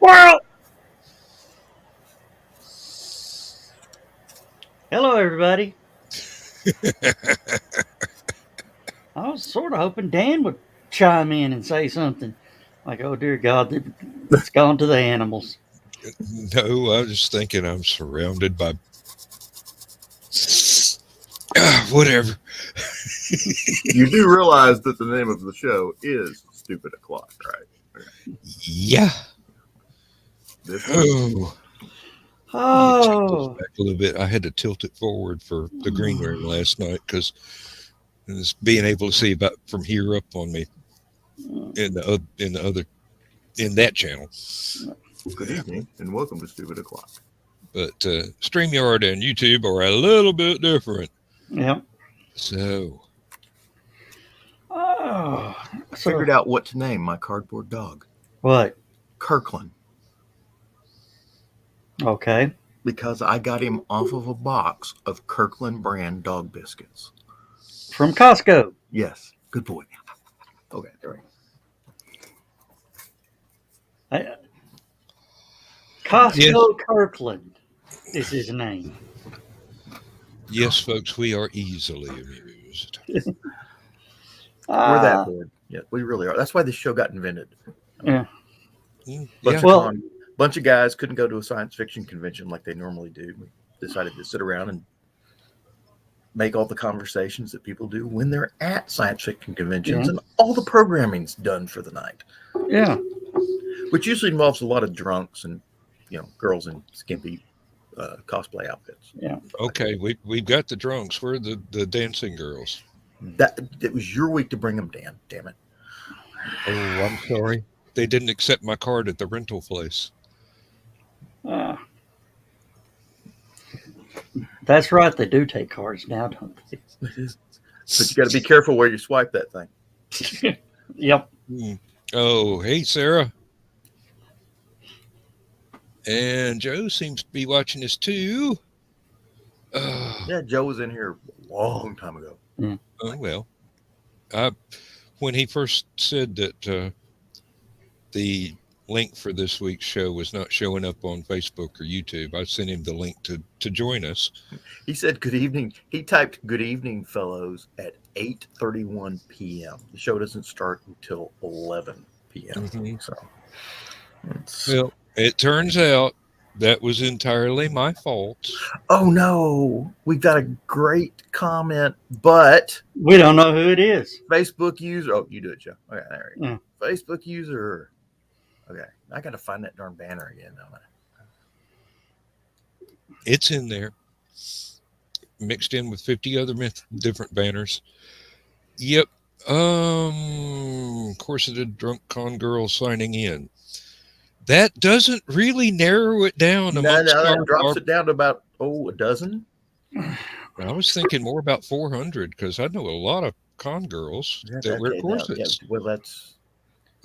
Squirrel! Hello, everybody. I was sort of hoping Dan would chime in and say something like, oh, dear God, it's gone to the animals. No, I was thinking I'm surrounded by whatever. You do realize that the name of the show is Stupid O'Clock, right? Yeah. This Oh, Oh, back a little bit. I had to tilt it forward for the green room last night because being able to see about from here up on me in that channel. Good evening and welcome to Stupid O'Clock. But StreamYard and YouTube are a little bit different. yeah. So, Oh, I figured out what to name my cardboard dog. What? Kirkland. Okay. Because I got him off of a box of Kirkland brand dog biscuits. From Costco. Yes. Good boy. Okay, there we go. Costco Yes. Kirkland is his name. Yes, folks, we are easily amused. We're that bored. Yeah, we really are. That's why this show got invented. Yeah. Bunch of guys couldn't go to a science fiction convention like they normally do. We decided to sit around and make all the conversations that people do when they're at science fiction conventions, and all the programming's done for the night. Yeah. Which usually involves a lot of drunks and, girls in skimpy cosplay outfits. Yeah. Okay, we've got the drunks. We're the dancing girls. It was your week to bring them, Dan. Damn it. Oh, I'm sorry. They didn't accept my card at the rental place. That's right. They do take cards now, don't they? But you got to be careful where you swipe that thing. Yep. Oh, hey, Sarah. And Joe seems to be watching this too. Yeah, Joe was in here a long time ago. Oh, well. When he first said that the link for this week's show was not showing up on Facebook or YouTube, I sent him the link to join us. He said good evening. He typed good evening, fellows, at 8:31 p.m. The show doesn't start until 11 p.m. Mm-hmm. Well, it turns out that was entirely my fault. Oh, no. We got a great comment, but we don't know who it is. Facebook user. Oh, you do it, Joe. Okay, there you go. Yeah. Facebook user. Okay, I got to find that darn banner again, don't I? It's in there, mixed in with 50 other different banners. Yep. Corseted drunk con girl signing in. That doesn't really narrow it down. No, that drops it down to about a dozen. I was thinking more about 400 because I know a lot of con girls that wear corsets. Well, that's.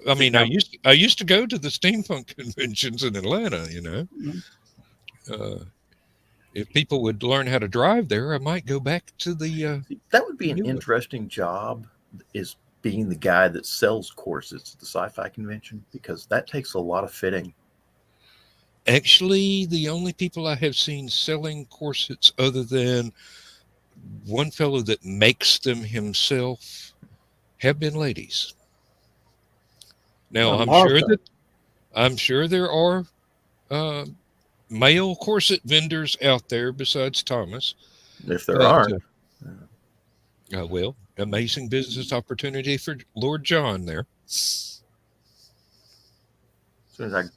I mean, I used to go to the steampunk conventions in Atlanta. If people would learn how to drive there, I might go back to the. That would be an interesting job. Is being the guy that sells corsets at the sci-fi convention, because that takes a lot of fitting. Actually, the only people I have seen selling corsets other than one fellow that makes them himself have been ladies. Now, I'm sure there are male corset vendors out there besides Thomas. If there aren't. Well, amazing business opportunity for Lord John there. As soon as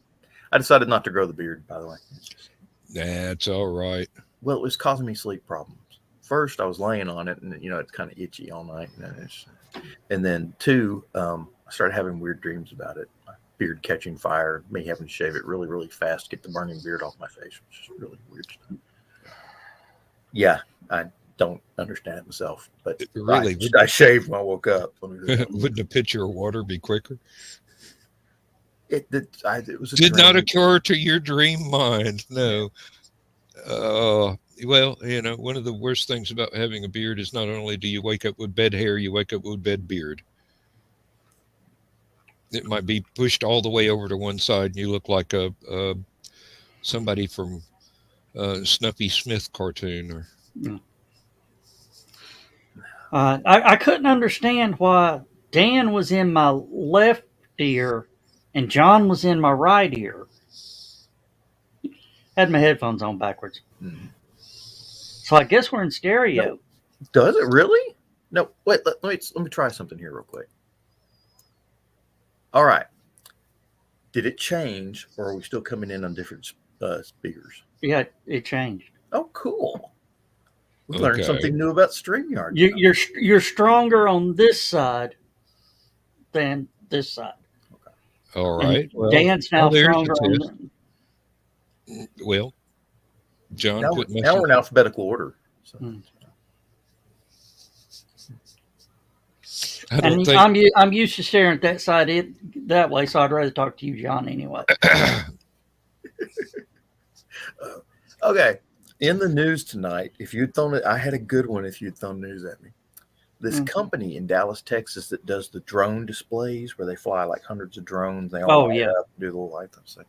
I decided not to grow the beard, by the way. That's all right. Well, it was causing me sleep problems. First, I was laying on it, and it's kind of itchy all night. And then two, I started having weird dreams about it. My beard catching fire, me having to shave it really, really fast, get the burning beard off my face, which is really weird stuff. Yeah, I don't understand it myself, but really, I shaved when I woke up. Wouldn't a pitcher of water be quicker? It was did not occur to your dream mind. No. Well, one of the worst things about having a beard is not only do you wake up with bed hair, you wake up with bed beard. It might be pushed all the way over to one side, and you look like a somebody from Snuffy Smith cartoon. Or I couldn't understand why Dan was in my left ear and John was in my right ear. Had my headphones on backwards. Mhm. So I guess we're in stereo. No. Does it really? No. Wait. Let me try something here real quick. All right. Did it change, or are we still coming in on different speakers? Yeah, it changed. Oh, cool. We learned Okay. something new about StreamYard. You're stronger on this side than this side. All And right. Well, Dan's now there's the stronger on test. Well, John Now, couldn't now we're in alphabetical order. So. I don't And think. I'm used to staring at that side that way, so I'd rather talk to you, John, anyway. Okay. In the news tonight, if you'd thrown it, I had a good one if you'd thrown news at me. This company in Dallas, Texas that does the drone displays where they fly like hundreds of drones. They all light up, do the little light stuff.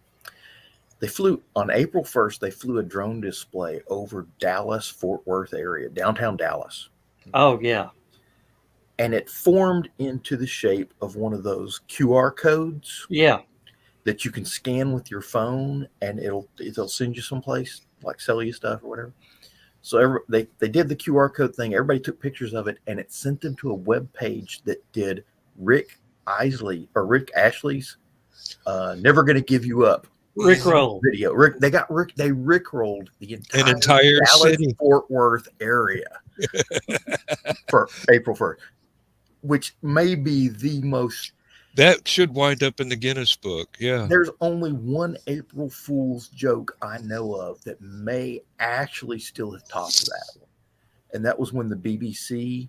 They flew on April 1st, they flew a drone display over Dallas, Fort Worth area, downtown Dallas. Oh, yeah. And it formed into the shape of one of those QR codes. Yeah. That you can scan with your phone and it'll send you someplace, like sell you stuff or whatever. So they did the QR code thing. Everybody took pictures of it, and it sent them to a web page that did Rick Ashley's "Never Gonna Give You Up" Rickroll video. They rickrolled the An entire Dallas city. Fort Worth area for April 1st, which may be the most. That should wind up in the Guinness book. Yeah. There's only one April Fool's joke I know of that may actually still have topped that one. And that was when the BBC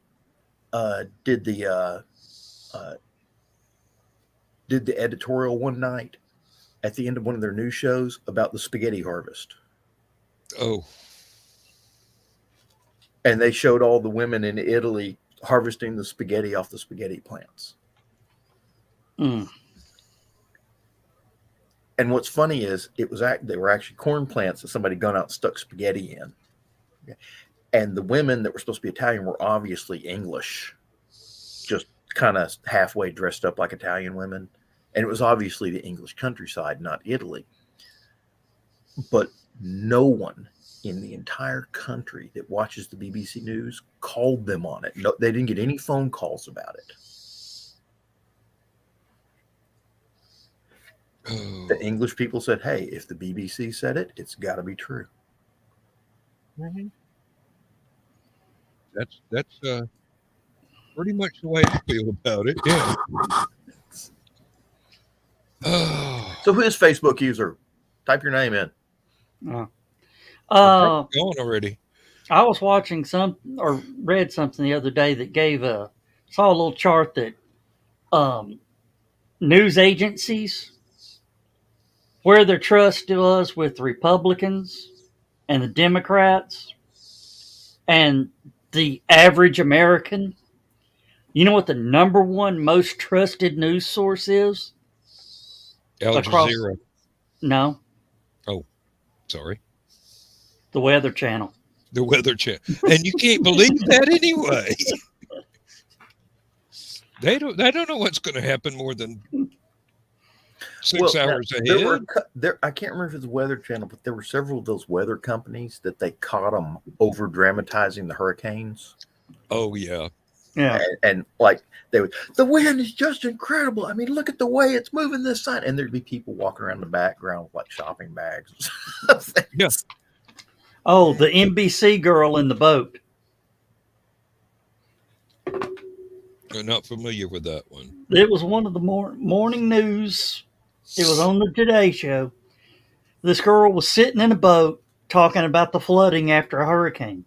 did the editorial one night at the end of one of their news shows about the spaghetti harvest. Oh. And they showed all the women in Italy harvesting the spaghetti off the spaghetti plants. Mm. And what's funny is they were actually corn plants that somebody gone out and stuck spaghetti in. And the women that were supposed to be Italian were obviously English, just kind of halfway dressed up like Italian women. And it was obviously the English countryside, not Italy. But no one in the entire country that watches the BBC News called them on it. No, they didn't get any phone calls about it. Oh. The English people said, hey, if the BBC said it, it's got to be true. That's pretty much the way I feel about it. Yeah. Oh. So who is Facebook user? Type your name in. Gone already. I was watching read something the other day that saw a little chart that news agencies, where their trust was with the Republicans and the Democrats and the average American. You know what the number one most trusted news source is? Al Jazeera. No. Oh, sorry. The Weather Channel. The Weather Channel. And you can't believe that anyway. They don't know what's going to happen more than 6 hours ahead. I can't remember if it's the Weather Channel, but there were several of those weather companies that they caught them over dramatizing the hurricanes. Oh yeah, yeah, and like the wind is just incredible. I mean, look at the way it's moving this side, and there'd be people walking around the background with like shopping bags. Yes. Oh, the NBC girl in the boat. I'm not familiar with that one. It was one of the morning news. It was on the Today Show. This girl was sitting in a boat talking about the flooding after a hurricane.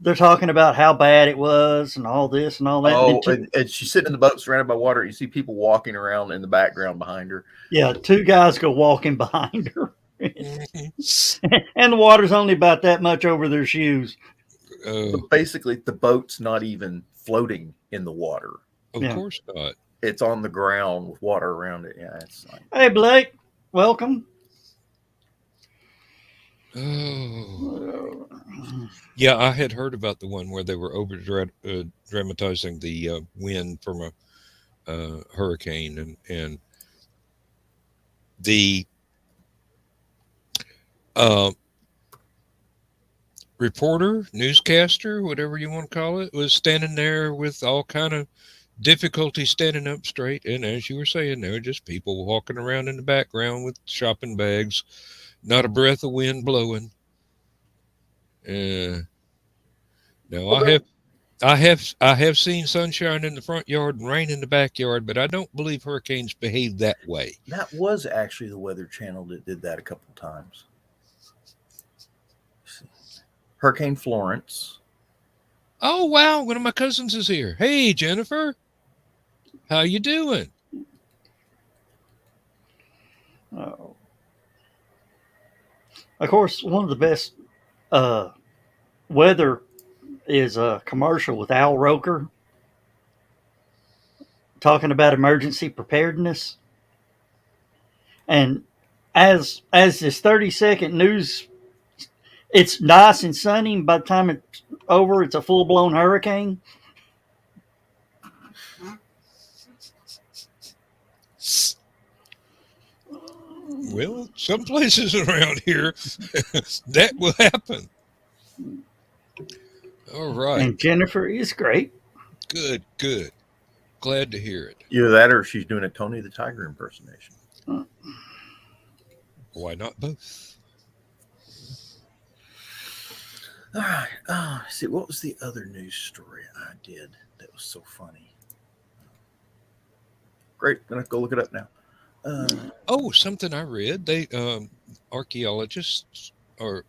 They're talking about how bad it was and all this and all that. Oh, and she's sitting in the boat surrounded by water. You see people walking around in the background behind her. Yeah, two guys go walking behind her. And the water's only about that much over their shoes. But basically, the boat's not even floating in the water. Of course not. it's on the ground with water around it. Yeah, it's like Hey, Blake, welcome. Oh, yeah. I had heard about the one where they were over dramatizing the wind from a hurricane, and the uh, reporter, newscaster, whatever you want to call it, was standing there with all kind of difficulty standing up straight. And as you were saying, there were just people walking around in the background with shopping bags, not a breath of wind blowing. Uh, now well, I have seen sunshine in the front yard and rain in the backyard, but I don't believe hurricanes behave that way. that was actually the Weather Channel that did that a couple times. Hurricane Florence. Oh wow, one of my cousins is here. Hey Jennifer, how you doing? Oh. Of course, one of the best weather is a commercial with Al Roker talking about emergency preparedness. And as this 30-second news, it's nice and sunny. And by the time it's over, it's a full blown hurricane. Well, some places around here that will happen. All right. And Jennifer is great. Good, good. Glad to hear it. Either that or she's doing a Tony the Tiger impersonation. Why not both? All right. See, what was the other news story I did that was so funny? Great. I'm going to go look it up now. Oh, something I read. They archaeologists, or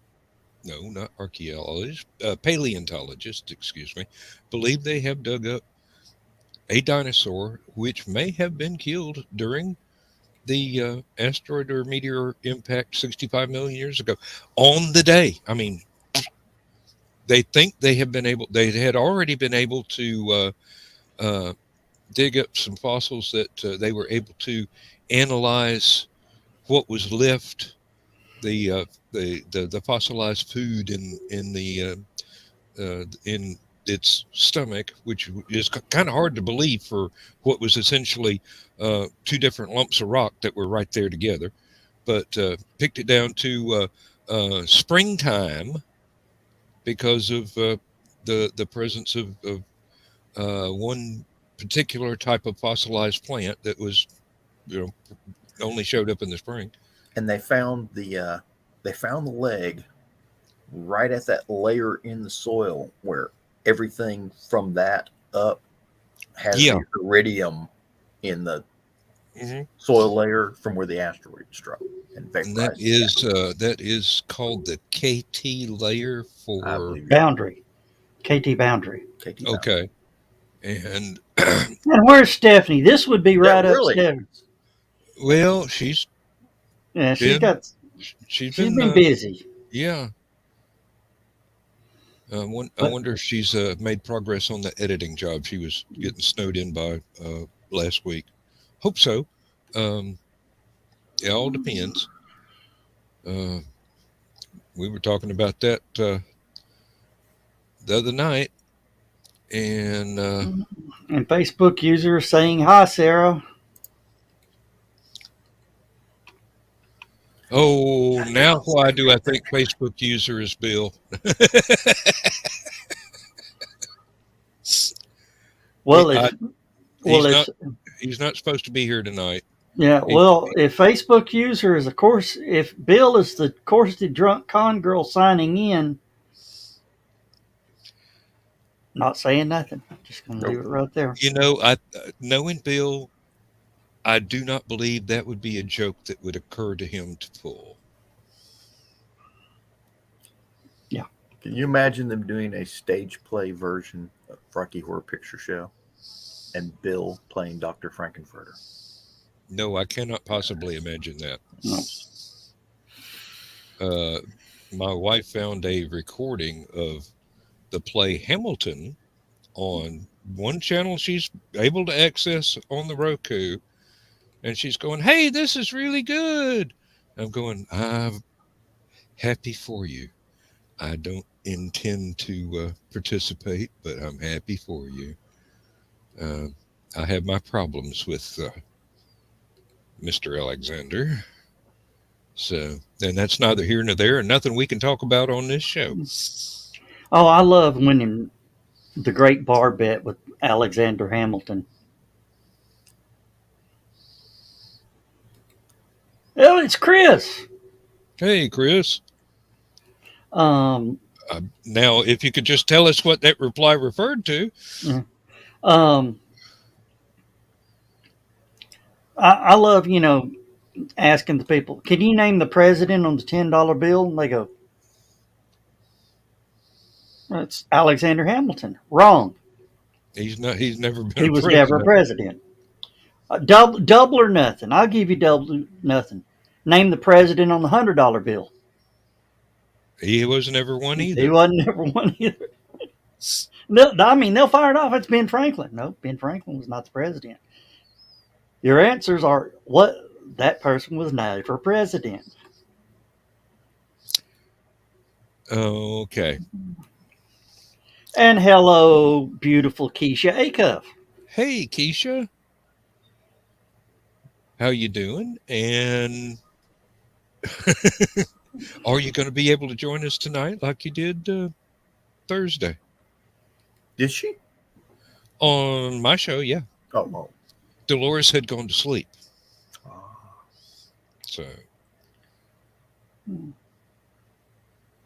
no, not archaeologists, paleontologists, excuse me, believe they have dug up a dinosaur which may have been killed during the asteroid or meteor impact 65 million years ago on the day. I mean, they think they had already been able to dig up some fossils that they were able to analyze what was left, the fossilized food in its stomach, which is kind of hard to believe for what was essentially two different lumps of rock that were right there together, but picked it down to springtime because of the presence of one particular type of fossilized plant that was, only showed up in the spring. And they found the leg right at that layer in the soil where everything from that up has the iridium in the soil layer from where the asteroid struck. And that is called the KT layer for boundary. KT boundary. KT boundary. Okay. And where's Stephanie? This would be right up Stephanie. Well, she's been been busy. Yeah. I wonder if she's made progress on the editing job. She was getting snowed in by last week. Hope so. It all depends. We were talking about that the other night, and Facebook user saying hi, Sarah. Oh, now why do I think Facebook user is Bill? He's not supposed to be here tonight. Yeah, if Facebook user is, of course, if Bill is the corseted drunk con girl signing in, not saying nothing. Just going to leave it right there. Knowing Bill, I do not believe that would be a joke that would occur to him to pull. Yeah. Can you imagine them doing a stage play version of Rocky Horror Picture Show and Bill playing Dr. Frankenfurter? No, I cannot possibly imagine that. No. My wife found a recording of the play Hamilton on one channel she's able to access on the Roku, and she's going, "Hey, this is really good." I'm going, "I'm happy for you. I don't intend to participate, but I'm happy for you." Uh, I have my problems with Mr. Alexander. So, and that's neither here nor there, and nothing we can talk about on this show. Oh, I love winning the great bar bet with Alexander Hamilton. Oh, it's Chris. Hey, Chris. Um, Now, if you could just tell us what that reply referred to. um, I love, asking the people, can you name the president on the $10 bill? And they go, it's Alexander Hamilton. Wrong. He's not. He's never been He a was never a president. president. Double or nothing. I'll give you double or nothing. Name the president on the $100 bill. He was never one He either. wasn't ever one either. No, I mean, they'll fire it off. It's Ben Franklin. No, Ben Franklin was not the president. Your answers are what that person was never president. Okay. And hello, beautiful Keisha Acuff. Hey, Keisha. How you doing? And are you going to be able to join us tonight like you did Thursday? Did she? On my show, yeah. Oh. Dolores had gone to sleep. So.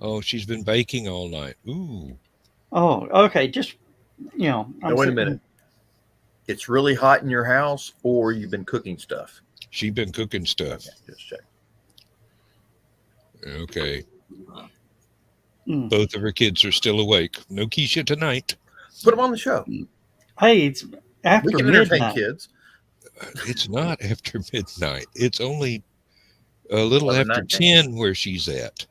Oh, she's been baking all night. Ooh. Oh, okay. Just, Now, wait a minute. It's really hot in your house, or you've been cooking stuff? She's been cooking stuff. Okay, just check. Okay. Both of her kids are still awake. No Keisha tonight. Put them on the show. Hey, it's after we can midnight. Entertain kids. It's not after midnight. It's only a little after 10 where she's at.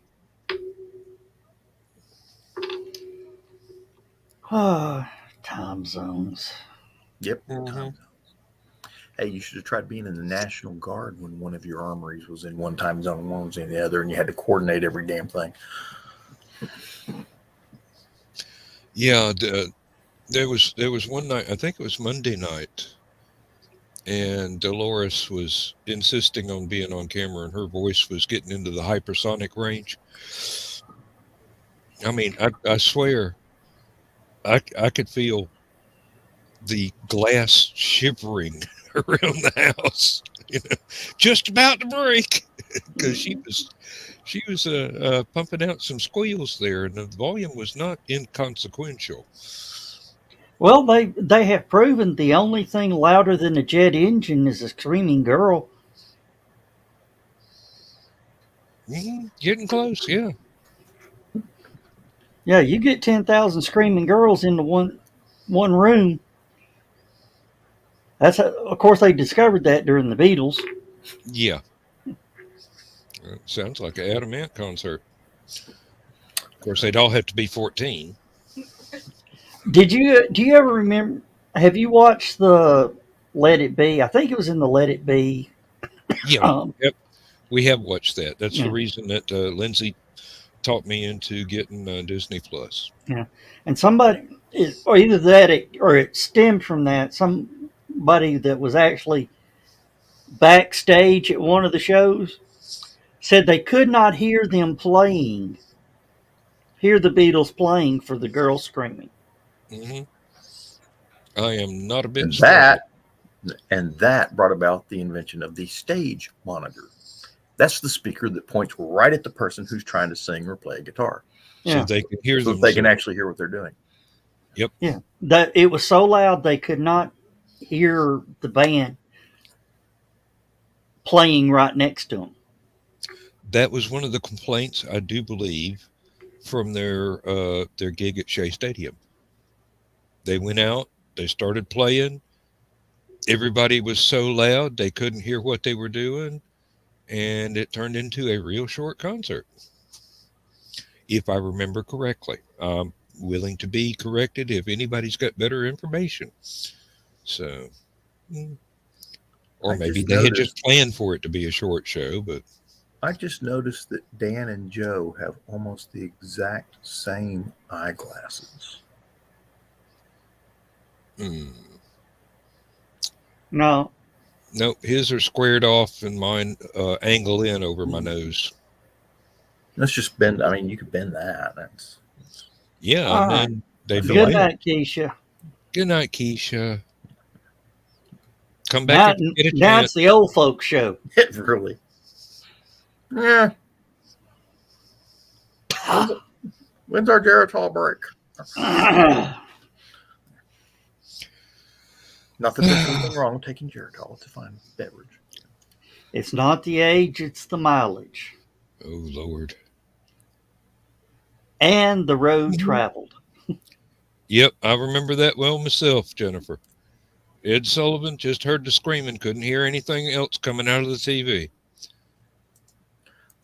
Time zones. Yep. Mm-hmm. Hey, you should have tried being in the National Guard when one of your armories was in one time zone and one was in the other, and you had to coordinate every damn thing. Yeah, there was one night, I think it was Monday night, and Dolores was insisting on being on camera, and her voice was getting into the hypersonic range. I mean, I swear, I could feel the glass shivering around the house, just about to break, because she was pumping out some squeals there, and the volume was not inconsequential. Well, they have proven the only thing louder than a jet engine is a screaming girl. Getting close, yeah. Yeah, you get 10,000 screaming girls into one room. That's of course they discovered that during the Beatles. Yeah. Sounds like an Adam Ant concert. Of course, they'd all have to be 14. Do you ever remember? Have you watched the Let It Be? I think it was in the Let It Be. Yeah. Yep. We have watched that. That's the reason that Lindsay talked me into getting Disney Plus. Yeah, and somebody, or either that or it stemmed from that. Somebody that was actually backstage at one of the shows said they could not hear the Beatles playing for the girls screaming. Mm-hmm. I am not a bit and that brought about the invention of the stage monitor. That's the speaker that points right at the person who's trying to sing or play a guitar. So they can hear them. So they can actually hear what they're doing. Yep. Yeah. That it was so loud they could not hear the band playing right next to them. That was one of the complaints, I do believe, from their gig at Shea Stadium. They went out, they started playing. Everybody was so loud they couldn't hear what they were doing, and it turned into a real short concert, if I remember correctly. willing to be corrected if anybody's got better information. So, or I maybe just they had noticed- just planned for it to be a short show, but I just noticed that Dan and Joe have almost the exact same eyeglasses. No, no, his are squared off and mine angle in over my nose. Let's just bend. I mean, you could bend that. That's Yeah, All and right. then they've feel been Good like- night, Keisha. good night, Keisha. Come back if you get a Now chance. it's the old folks show. it. Really? Yeah. When's our Geritol break? Not that there's anything wrong with taking Geritol. It's a fine beverage. It's not the age, it's the mileage Oh Lord. and the road traveled. Yep, I remember that well myself, Jennifer. Ed Sullivan just heard the screaming, couldn't hear anything else coming out of the TV.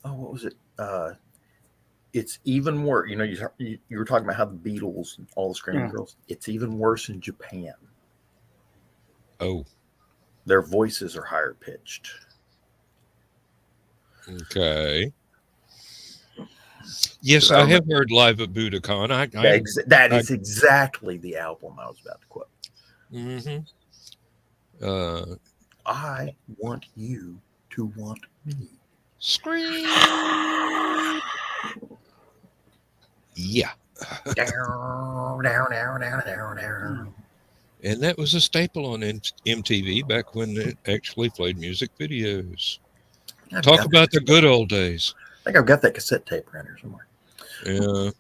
Oh, what was it? It's even worse. You know, you were talking about how the Beatles and all the screaming Yeah. girls. It's even worse in Japan. Oh, Their voices are higher pitched. okay. Yes, I have heard Live at Budokan. That is exactly the album I was about to quote. Mm-hmm. I want you to want me. Scream. Yeah. Down. And that was a staple on MTV back when it actually played music videos. Talk about the good old days. I think I've got that cassette tape around here somewhere. Yeah.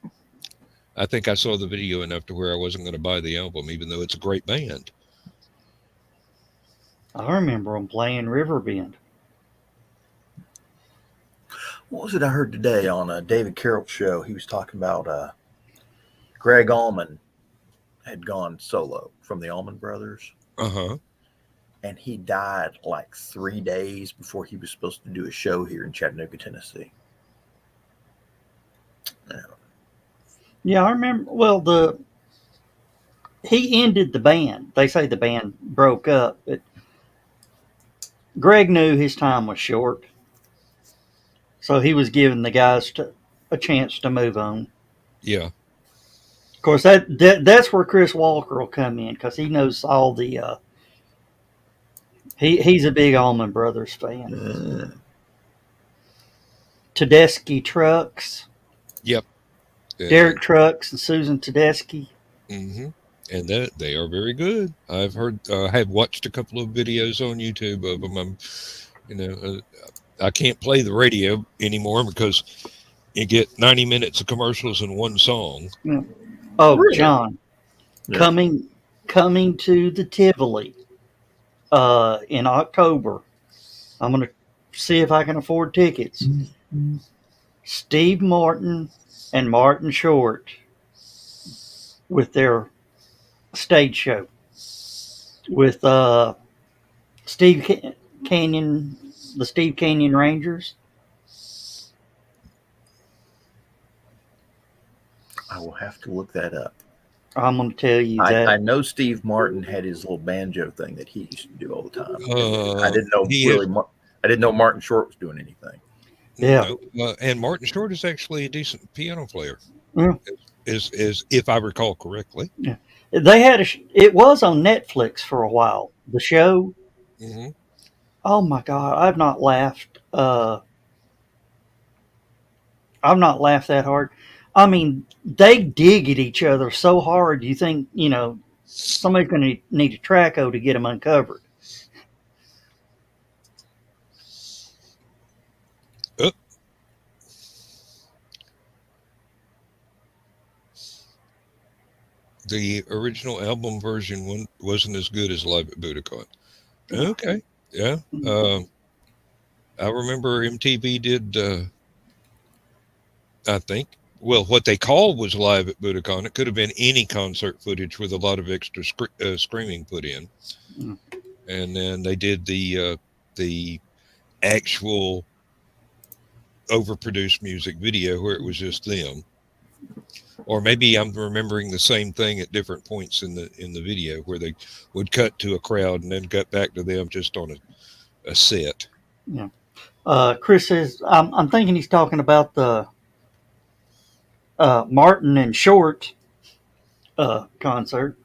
I think I saw the video enough to where I wasn't going to buy the album, even though it's a great band. I remember them playing Riverbend. What was it I heard today on David Carroll's show? He was talking about Greg Allman had gone solo from the Allman Brothers. Uh-huh. And he died like 3 days before he was supposed to do a show here in Chattanooga, Tennessee. Yeah, I remember. Well, he ended the band. They say the band broke up, but Greg knew his time was short, so he was giving the guys a chance to move on. Yeah. Of course, that's where Chris Walker will come in because he knows all the. He's a big Allman Brothers fan. Tedeschi Trucks. Yep. Derek Trucks and Susan Tedeschi. Mm-hmm. And that they are very good. I've heard. I have watched a couple of videos on YouTube of them. I can't play the radio anymore because you get 90 minutes of commercials in one song. Yeah. Oh, Really? John, Yeah. coming to the Tivoli in October. I'm going to see if I can afford tickets. Steve Martin and Martin Short with their stage show with Steve Canyon, the Steve Canyon Rangers. I will have to look that up. I'm going to tell you that. I know Steve Martin had his little banjo thing that he used to do all the time. I didn't know Martin Short was doing anything. Yeah. And Martin Short is actually a decent piano player. Yeah. Is if I recall correctly. Yeah. They had it was on Netflix for a while. The show. Mm-hmm. Oh my God! I've not laughed. I've not laughed that hard. I mean, they dig at each other so hard. You think somebody's going to need a traco to get them uncovered. The original album version wasn't as good as Live at Budokan. Okay, yeah. I remember MTV did. I think. Well, what they called was Live at Budokan. It could have been any concert footage with a lot of extra screaming put in. Mm. And then they did the actual overproduced music video where it was just them. or maybe I'm remembering the same thing at different points in the video where they would cut to a crowd and then cut back to them just on a set. Yeah. Chris says, I'm thinking he's talking about the Martin and Short concert.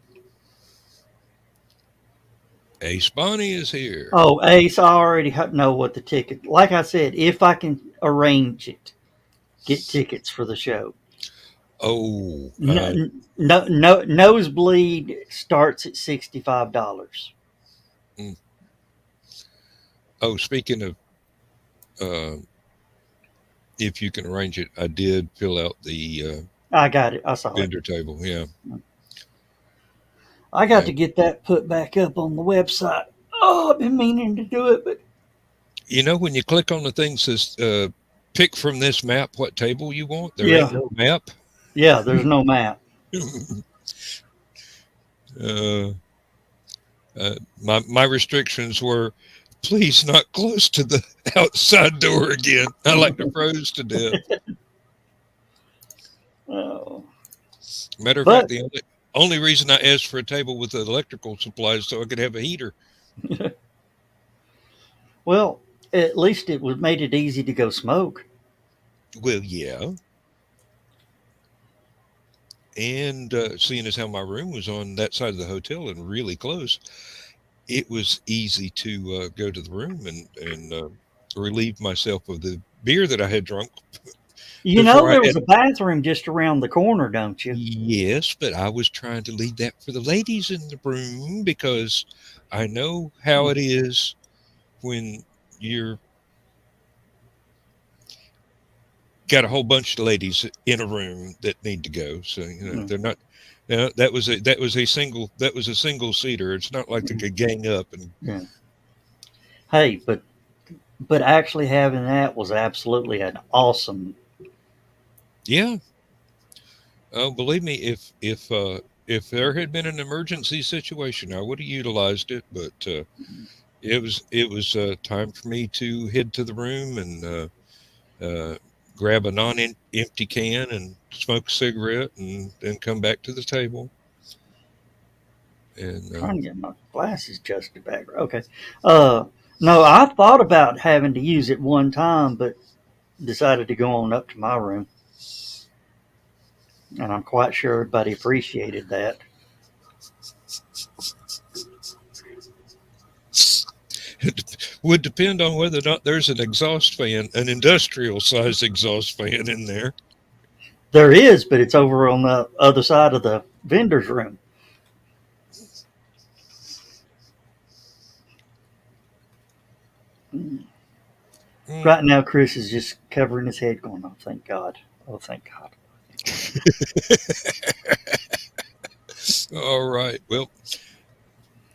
Ace Bonnie is here. Oh, Ace, I already know what the ticket. Like I said, if I can arrange it, get tickets for the show. Oh, No, nosebleed starts at $65. oh, speaking of, if you can arrange it, I did fill out the I got it. I saw it. vendor table. Yeah. I got to get that put back up on the website. Oh, I've been meaning to do it, but You know, when you click on the thing that says, pick from this map what table you want, there Yeah. ain't no map. yeah, there's no map. My restrictions were, please not close to the outside door again. I like to froze to death. Oh. Matter of But- fact, the only reason I asked for a table with electrical supplies so I could have a heater. Well, at least it made it easy to go smoke. Well, yeah. And seeing as how my room was on that side of the hotel and really close, it was easy to go to the room and relieve myself of the beer that I had drunk. You know, there was a bathroom just around the corner, don't you? Yes, but I was trying to leave that for the ladies in the room because I know how it is when you're got a whole bunch of ladies in a room that need to go. So they're not. That was a single seater. It's not like they could gang up and. Yeah. Hey, but actually having that was absolutely an awesome. Yeah. Oh, believe me, if there had been an emergency situation, I would have utilized it. But it was time for me to head to the room and grab a non-empty can and smoke a cigarette and then come back to the table. And Trying to get my glasses adjusted back. Okay. No, I thought about having to use it one time, but decided to go on up to my room. And I'm quite sure everybody appreciated that. it would depend on whether or not there's an exhaust fan, an industrial sized exhaust fan in there. There is, but it's over on the other side of the vendor's room. Right now, Chris is just covering his head, going, "Oh, thank God! Oh, thank God!" All right. Well,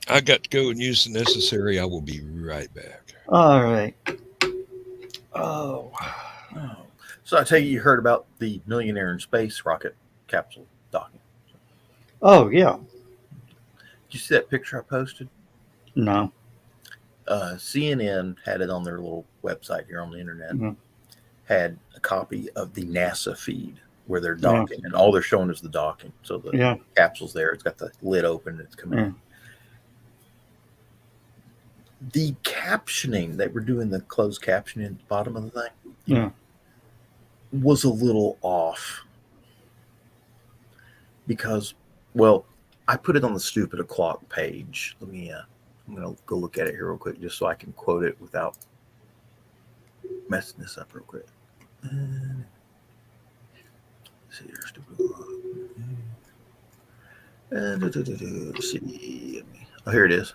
I got to go and use the necessary. I will be right back. All right. Oh. So I take it you heard about the Millionaire in Space rocket capsule docking. Oh, yeah. Did you see that picture I posted? No. CNN had it on their little website here on the internet. Mm-hmm. Had a copy of the NASA feed where they're docking, and all they're showing is the docking. So the capsule's there. It's got the lid open. It's coming in. The captioning, they were doing the closed captioning at the bottom of the thing, was a little off. Because, well, I put it on the Stupid O'Clock page. Let me, I'm going to go look at it here real quick just so I can quote it without messing this up real quick. Let's see here, Stupid O'Clock. Let's see. Oh, here it is.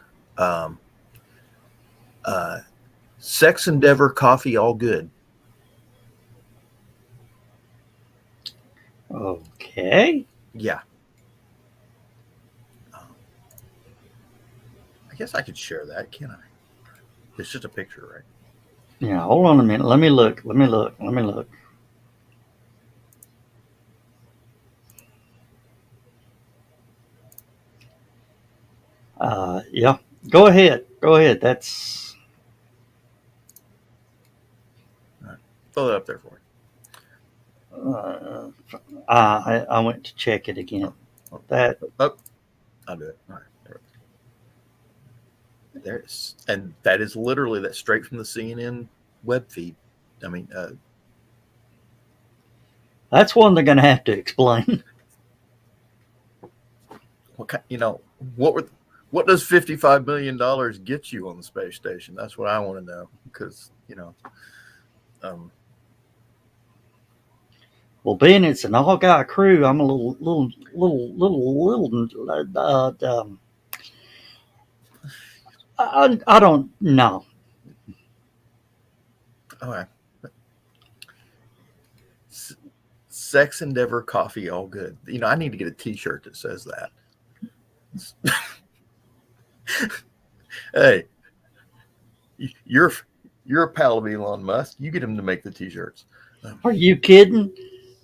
Sex Endeavor Coffee, all good. Okay. Yeah. I guess I could share that, can't I? It's just a picture, right? Yeah, hold on a minute. Let me look. Yeah. Go ahead. That's... All right. Throw that up there for Uh, I went to check it again. That Oh, I'll do it. All right. There it is. And that is literally that straight from the CNN web feed. I mean, that's one they're going to have to explain. what kind, what does $55 million get you on the space station? That's what I want to know. Because, um, Well, being it's an all guy crew, I'm a little. I don't know. okay. Sex Endeavor Coffee, all good. I need to get a T-shirt that says that. Hey, you're a pal of Elon Musk. You get him to make the T-shirts. Are you kidding?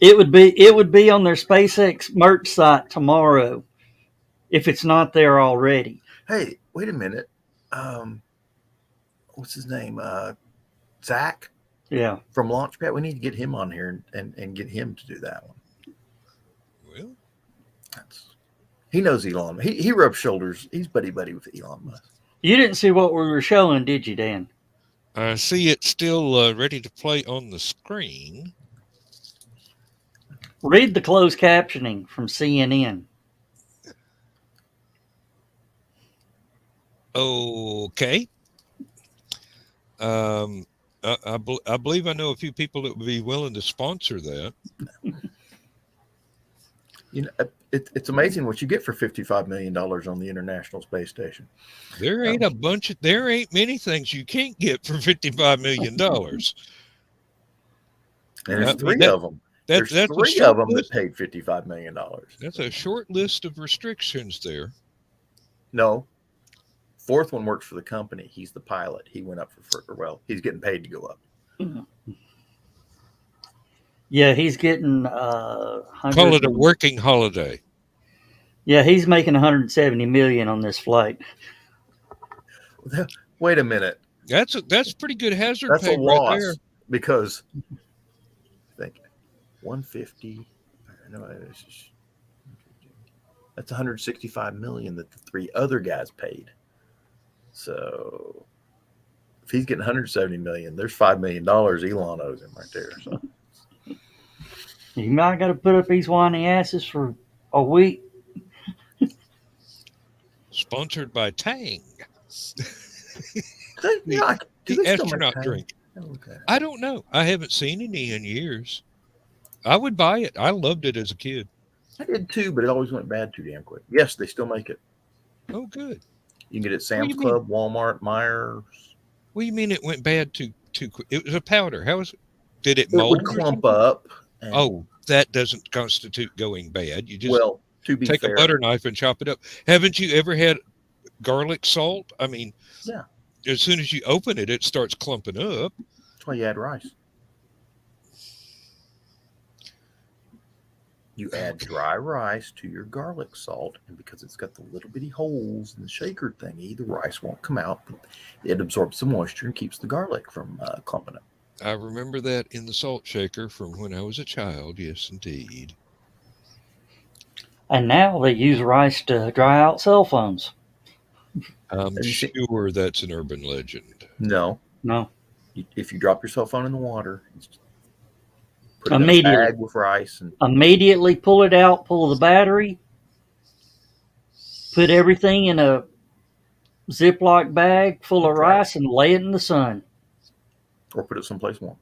It would be on their SpaceX merch site tomorrow if it's not there already. Hey, wait a minute. What's his name? Zach Yeah. from Launchpad. We need to get him on here and get him to do that one. Well, He knows Elon. He rubs shoulders. He's buddy with Elon Musk. You didn't see what we were showing, did you, Dan? I see it still ready to play on the screen. Read the closed captioning from CNN. Okay. I believe I know a few people that would be willing to sponsor that. It's amazing what you get for $55 million on the International Space Station. There ain't many things you can't get for $55 million. And there's three of them. There's three of them that paid $55 million. That's a short list of restrictions there. No. Fourth one works for the company. He's the pilot. He went up he's getting paid to go up. Yeah, he's getting Call it a working holiday. Yeah, he's making 170 million on this flight. Wait a minute. That's pretty good hazard That's pay a loss right there. because I think 150. No, that's 165 million that the three other guys paid. So if he's getting 170 million, there's $5 million Elon owes him right there. So You might got to put up these whiny asses for a week. Sponsored by Tang. the astronaut drink. Okay. I don't know. I haven't seen any in years. I would buy it. I loved it as a kid. I did too, but it always went bad too damn quick. Yes, they still make it. Oh, good. You can get it at Sam's Club, Walmart, Myers. What do you mean it went bad too quick? It was a powder. How was it? Did it It mold? would clump up. Oh, that doesn't constitute going bad. You just to be take fair, a butter knife and chop it up. Haven't you ever had garlic salt? I mean, yeah. As soon as you open it, it starts clumping up. That's why you add rice. You add dry rice to your garlic salt, and because it's got the little bitty holes in the shaker thingy, the rice won't come out. It absorbs the moisture and keeps the garlic from clumping up. I remember that in the salt shaker from when I was a child. Yes, indeed. And now they use rice to dry out cell phones. I'm sure that's an urban legend. No. If you drop your cell phone in the water, put it in a bag with rice. And immediately pull it out, pull the battery, put everything in a Ziploc bag full of rice and lay it in the sun. Or put it someplace warm.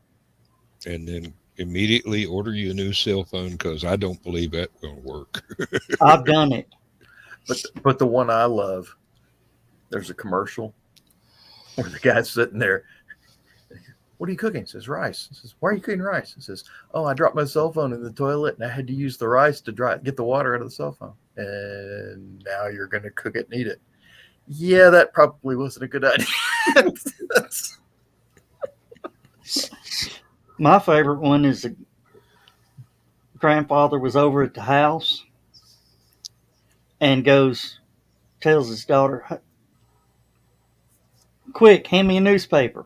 And then immediately order you a new cell phone because I don't believe that's going to work. I've done it. But the one I love, there's a commercial where the guy's sitting there. What are you cooking? He says, rice. He says, why are you cooking rice? He says, oh, I dropped my cell phone in the toilet and I had to use the rice to get the water out of the cell phone. And now you're going to cook it and eat it. Yeah, that probably wasn't a good idea. My favorite one is the grandfather was over at the house and tells his daughter, quick, hand me a newspaper.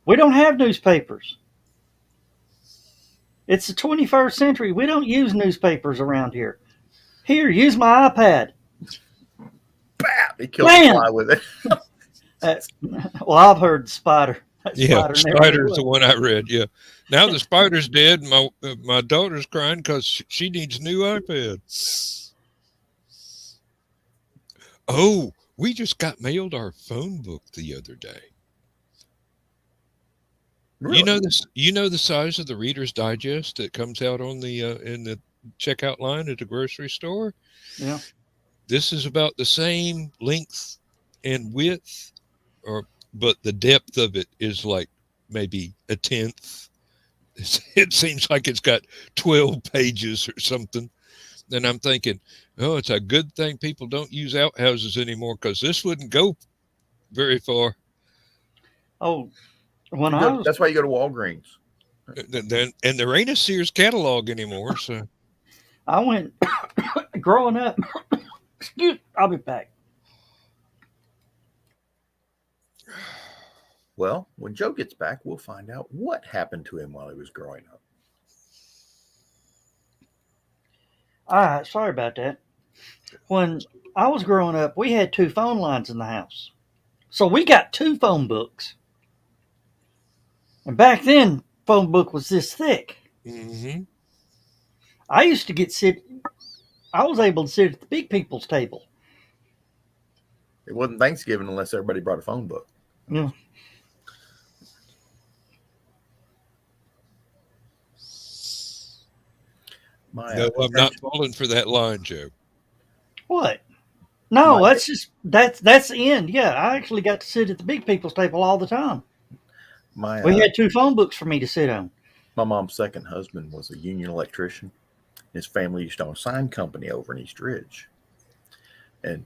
We don't have newspapers. It's the 21st century. We don't use newspapers around here. Here, use my iPad. Bam! He killed a Bam! fly with it. Uh, well, I've heard spider. That Yeah, spider never Spider's knew the it. one I read. Yeah. Now the spider's dead. And my daughter's crying because she needs a new iPad. Oh, we just got mailed our phone book the other day. Really? You know this. You know the size of the Reader's Digest that comes out on the in the checkout line at the grocery store. Yeah. This is about the same length and width, or but the depth of it is like maybe a tenth. It seems like it's got 12 pages or something. And I'm thinking, oh, it's a good thing people don't use outhouses anymore because this wouldn't go very far. Oh, when I was That's why you go to Walgreens. And there ain't a Sears catalog anymore. So I went growing up. Excuse. I'll be back. Well, when Joe gets back, we'll find out what happened to him while he was growing up. All right. Sorry about that. When I was growing up, we had 2 phone lines in the house, so we got 2 phone books. And back then, phone book was this thick. mhm. I used to I was able to sit at the big people's table. It wasn't Thanksgiving unless everybody brought a phone book. Yeah. No, I'm not falling for that line, Joe. What? No, My- that's the end. Yeah, I actually got to sit at the big people's table all the time. My We had 2 phone books for me to sit on. my mom's second husband was a union electrician. His family used to own a sign company over in East Ridge, and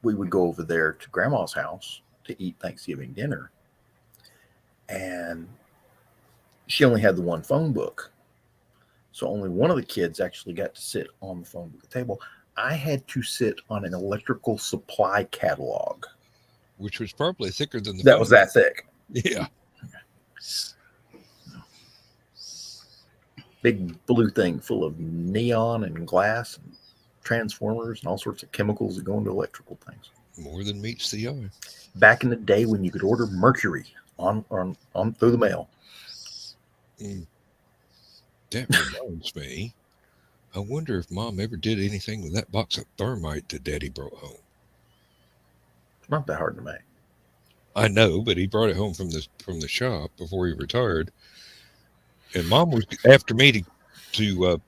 we would go over there to Grandma's house to eat Thanksgiving dinner. And she only had the one phone book, so only one of the kids actually got to sit on the phone book table. I had to sit on an electrical supply catalog Which was probably thicker than the that phone. was that thick. Yeah. Big blue thing full of neon and glass and transformers and all sorts of chemicals that go into electrical things. More than meets the eye. Back in the day when you could order mercury on through the mail. That reminds me. I wonder if Mom ever did anything with that box of thermite that Daddy brought home. It's not that hard to make. I know, but he brought it home from the shop before he retired. And Mom was after me to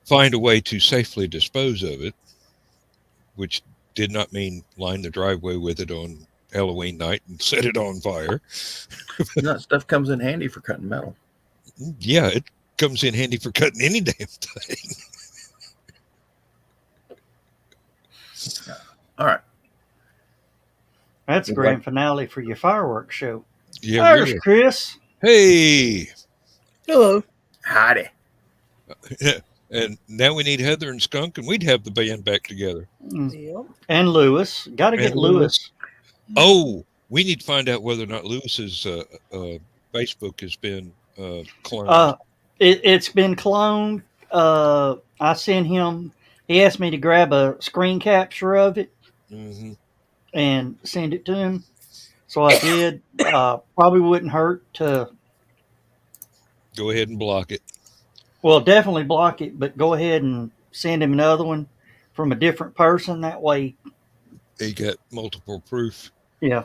find a way to safely dispose of it, which did not mean line the driveway with it on Halloween night and set it on fire. That stuff comes in handy for cutting metal. Yeah, it comes in handy for cutting any damn thing. All right. That's the grand finale for your fireworks show. Yeah, There's really. Chris. Hey. Hello. Howdy. And now we need Heather and Skunk, and we'd have the band back together. Yep. And Lewis. Got to get And Lewis. Oh, we need to find out whether or not Lewis's Facebook has been cloned. It's been cloned. I sent him. He asked me to grab a screen capture of it Mm-hmm. and send it to him. So I did. Probably wouldn't hurt to. Go ahead and block it. Well, definitely block it, but go ahead and send him another one from a different person. That way, He got multiple proof. yeah.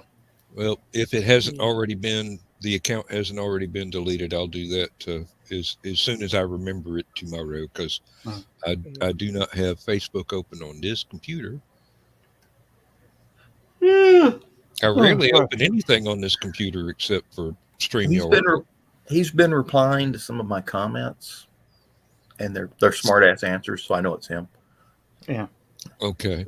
Well, if it hasn't already been, the account hasn't already been deleted, I'll do that as soon as I remember it tomorrow, because I do not have Facebook open on this computer. Yeah. I rarely open anything on this computer except for StreamYard. He's been replying to some of my comments, and they're smart ass answers, so I know it's him. Yeah. Okay.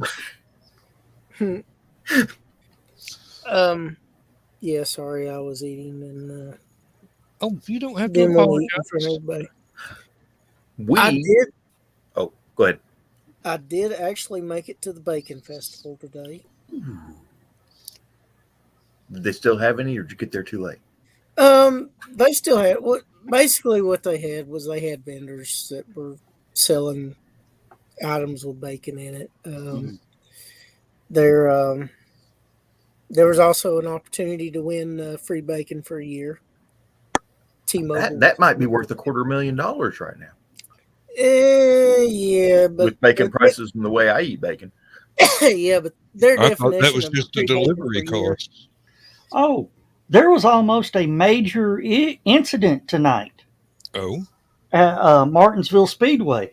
Yeah, sorry, I was eating and Oh, you don't have to didn't want to eat in apologize. front of everybody. I did. Oh, go ahead. I did actually make it to the Bacon Festival today. Did they still have any, or did you get there too late? They still had what they had was they had vendors that were selling items with bacon in it. Mhm. There, there was also an opportunity to win free bacon for a year. T-Mobile. That might be worth $250,000 right now Yeah, with bacon prices and the way I eat bacon. yeah, but their I thought that definition was of just the free bacon for delivery a year. cost. Oh, there was almost a major incident tonight Oh, at Martinsville Speedway.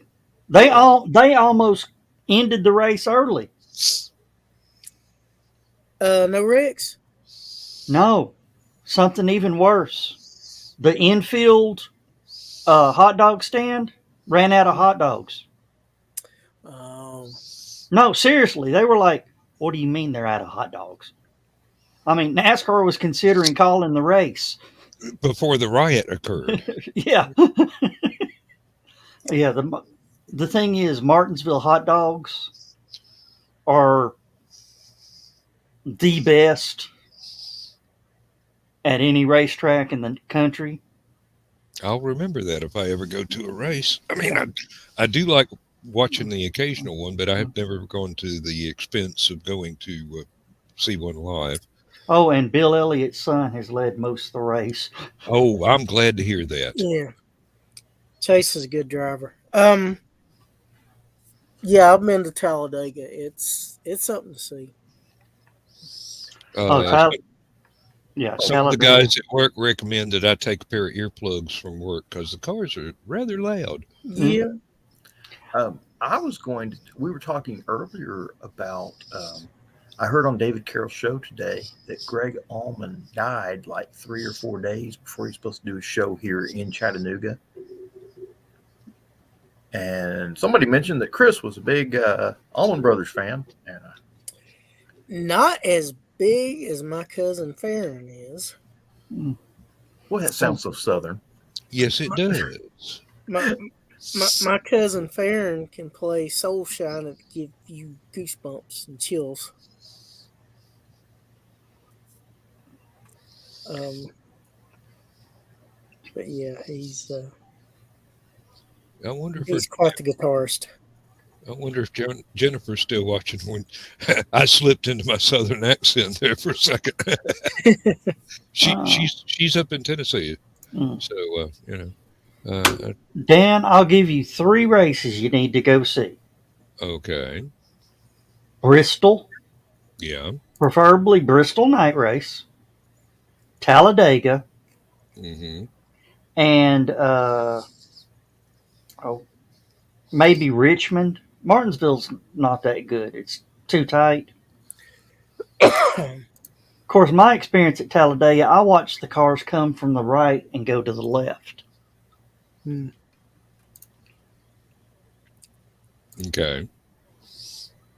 They almost ended the race early. No Rex. No, something even worse. The infield hot dog stand ran out of hot dogs. Um, No, seriously, they were like, "What do you mean they're out of hot dogs?" I mean, NASCAR was considering calling the race. before the riot occurred. Yeah, yeah. The thing is, Martinsville hot dogs are the best at any racetrack in the country. I'll remember that if I ever go to a race. I mean, I do like watching the occasional one, but I have never gone to the expense of going to see one live. Oh, and Bill Elliott's son has led most of the race. Oh, I'm glad to hear that. yeah, Chase is a good driver. Yeah, I've been to Talladega. It's something to see. Oh, Uh, Tyler, yeah, some of the Talladega. guys at work recommend that I take a pair of earplugs from work because the cars are rather loud. Mm, Yeah. I was going to. We were talking earlier about. I heard on David Carroll's show today that Greg Allman died like 3 or 4 days before he's supposed to do a show here in Chattanooga. And somebody mentioned that Chris was a big Allman Brothers fan. And Not as big as my cousin Farron is. mm. well, that sounds so southern. Yes, it does. My my cousin Farron can play Soul Shine and give you goosebumps and chills. Um, but yeah, I wonder if he's quite the guitarist. Jennifer's still watching when I slipped into my southern accent there for a second. She's up in Tennessee, Mm. so uh, Dan, I'll give you 3 races you need to go see. okay, Bristol, yeah, preferably Bristol night race, Talladega, hmm and oh, maybe Richmond. Martinsville's not that good. It's too tight. Of course, my experience at Talladega, I watched the cars come from the right and go to the left. Hmm. okay.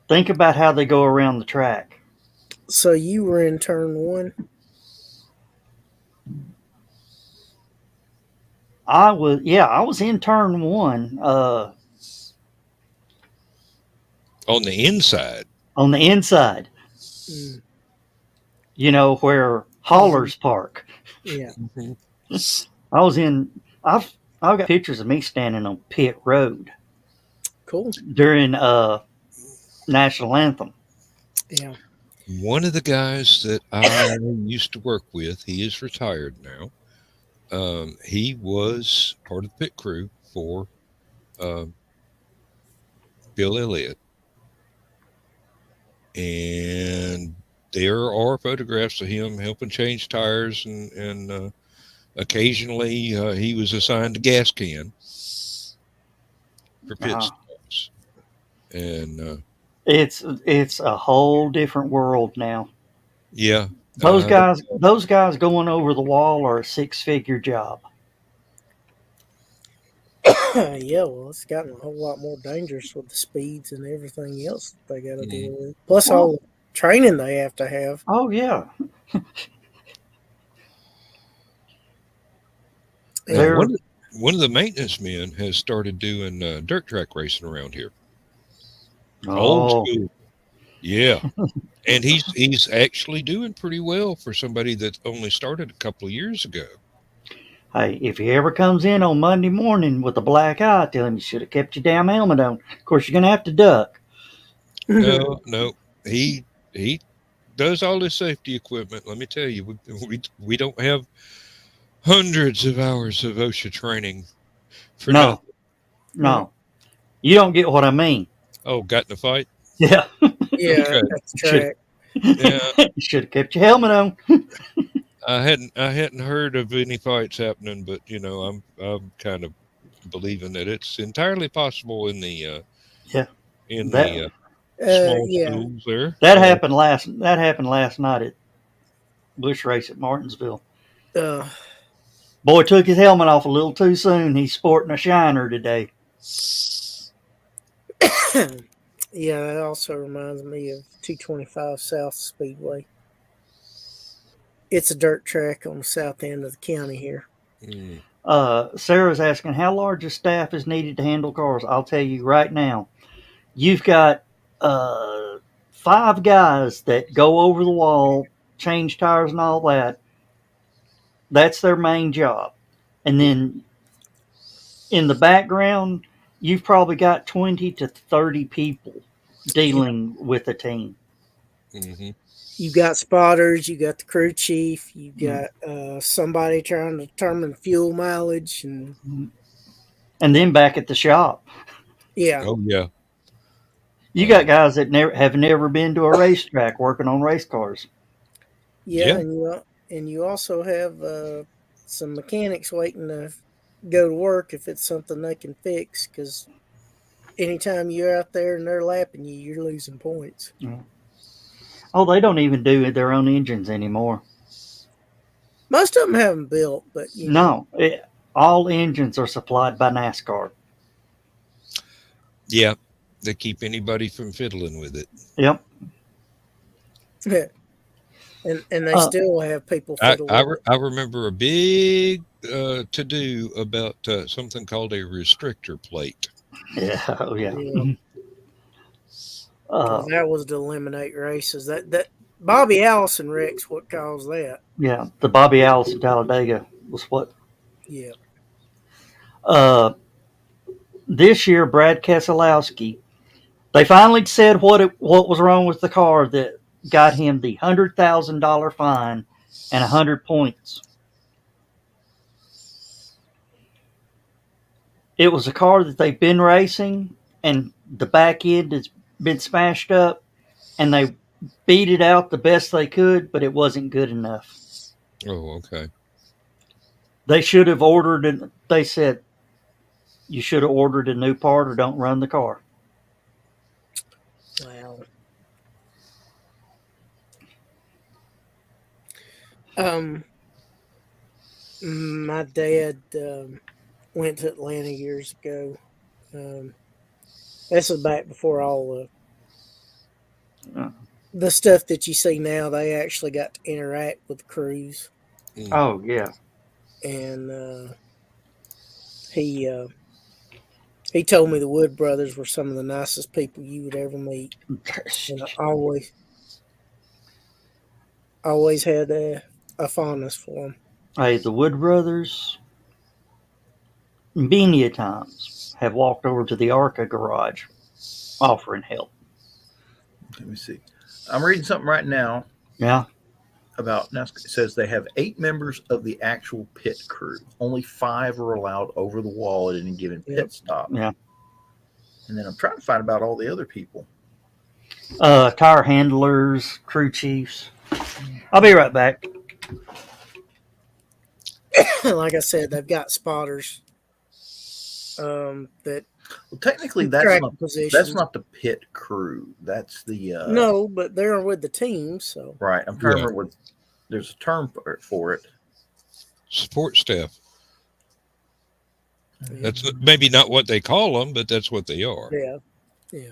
Think about how they go around the track. So you were in turn one. I was in turn 1 On the inside, on the inside, Mm, you know, where haulers park. yeah. Mhm. I was in I've got pictures of me standing on pit road Cool. during national anthem. Yeah. One of the guys that I used to work with, he is retired now. He was part of the pit crew for um, Bill Elliott, and there are photographs of him helping change tires, and occasionally he was assigned a gas can for pit Uh, stops. And it's a whole different world now. yeah, Those uh, guys going over the wall are a 6-figure job. Yeah, well, it's gotten a whole lot more dangerous with the speeds and everything else that they got to mm, deal with. Plus, Well, all the training they have to have. oh yeah, now they're one of the maintenance men has started doing dirt track racing around here. Old oh school. Yeah. And he's actually doing pretty well for somebody that only started a couple of years ago. Hey, if he ever comes in on Monday morning with a black eye, tell him you should have kept your damn helmet on. Of course, you're going to have to duck. No, no. He does all his safety equipment. Let me tell you, we don't have hundreds of hours of OSHA training for No, nothing. no. You don't get what I mean. Oh, got in a fight? Yeah. Yeah, Okay. that's the Should track. Yeah, you should have kept your helmet on. I hadn't heard of any fights happening, but I'm kind of believing that it's entirely possible in Yeah. the That small Yeah. schools there. that happened last night at Bush Race at Martinsville. Uh, Boy took his helmet off a little too soon. He's sporting a shiner today. yeah, that also reminds me of 225 South Speedway. It's a dirt track on the south end of the county here. Mm. Sarah's asking how large a staff is needed to handle cars. I'll tell you right now. You've got 5 guys that go over the wall, change tires and all that. That's their main job. And then in the background, you've probably got 20 to 30 people dealing with a team. Hmm. You got spotters, you got the crew chief, you Mm. got somebody trying to determine fuel mileage, and And then back at the shop, yeah, Oh yeah. you got Um, guys that have never been to a racetrack working on race cars. yeah, yeah. and you also have some mechanics waiting to go to work if it's something they can fix. Because anytime you're out there and they're lapping you, you're losing points. Oh, they don't even do their own engines anymore. Most of them haven't built, but No, all engines are supplied by NASCAR. Yeah. They keep anybody from fiddling with it. Yep. and they Uh, still have people I fiddle I, with re- it. I remember a big to do about something called a restrictor plate. yeah. Oh, yeah. Yeah, Uh, because that was to eliminate races. That Bobby Allison wrecks what caused that. yeah. The Bobby Allison Talladega was what. Yeah, Uh, this year, Brad Keselowski. They finally said what was wrong with the car that got him the $100,000 fine and 100 points. It was a car that they've been racing, and the back end has been smashed up, and they beat it out the best they could, but it wasn't good enough. Oh, okay. They should have ordered it. They said you should have ordered a new part or don't run the car. wow. My dad went to Atlanta years ago. Um, this was back before all Uh, the stuff that you see now. They actually got to interact with crews, Mm. Oh yeah, and he he told me the Wood brothers were some of the nicest people you would ever meet, and I always had a fondness for them. hey, the Wood brothers many a times have walked over to the ARCA garage offering help. Let me see. I'm reading something right now Yeah, about NASCAR. It says they have 8 members of the actual pit crew. Only 5 are allowed over the wall at any given pit Yep. stop. yeah. And then I'm trying to find about all the other people. Tire handlers, crew chiefs. I'll be right back. Like I said, they've got spotters that Well, technically, track that's positions. not the pit crew. That's the No, but they're with the team, so right. I'm trying to Yeah. remember what. There's a term for it. Support staff. yeah, That's maybe not what they call them, but that's what they are. yeah.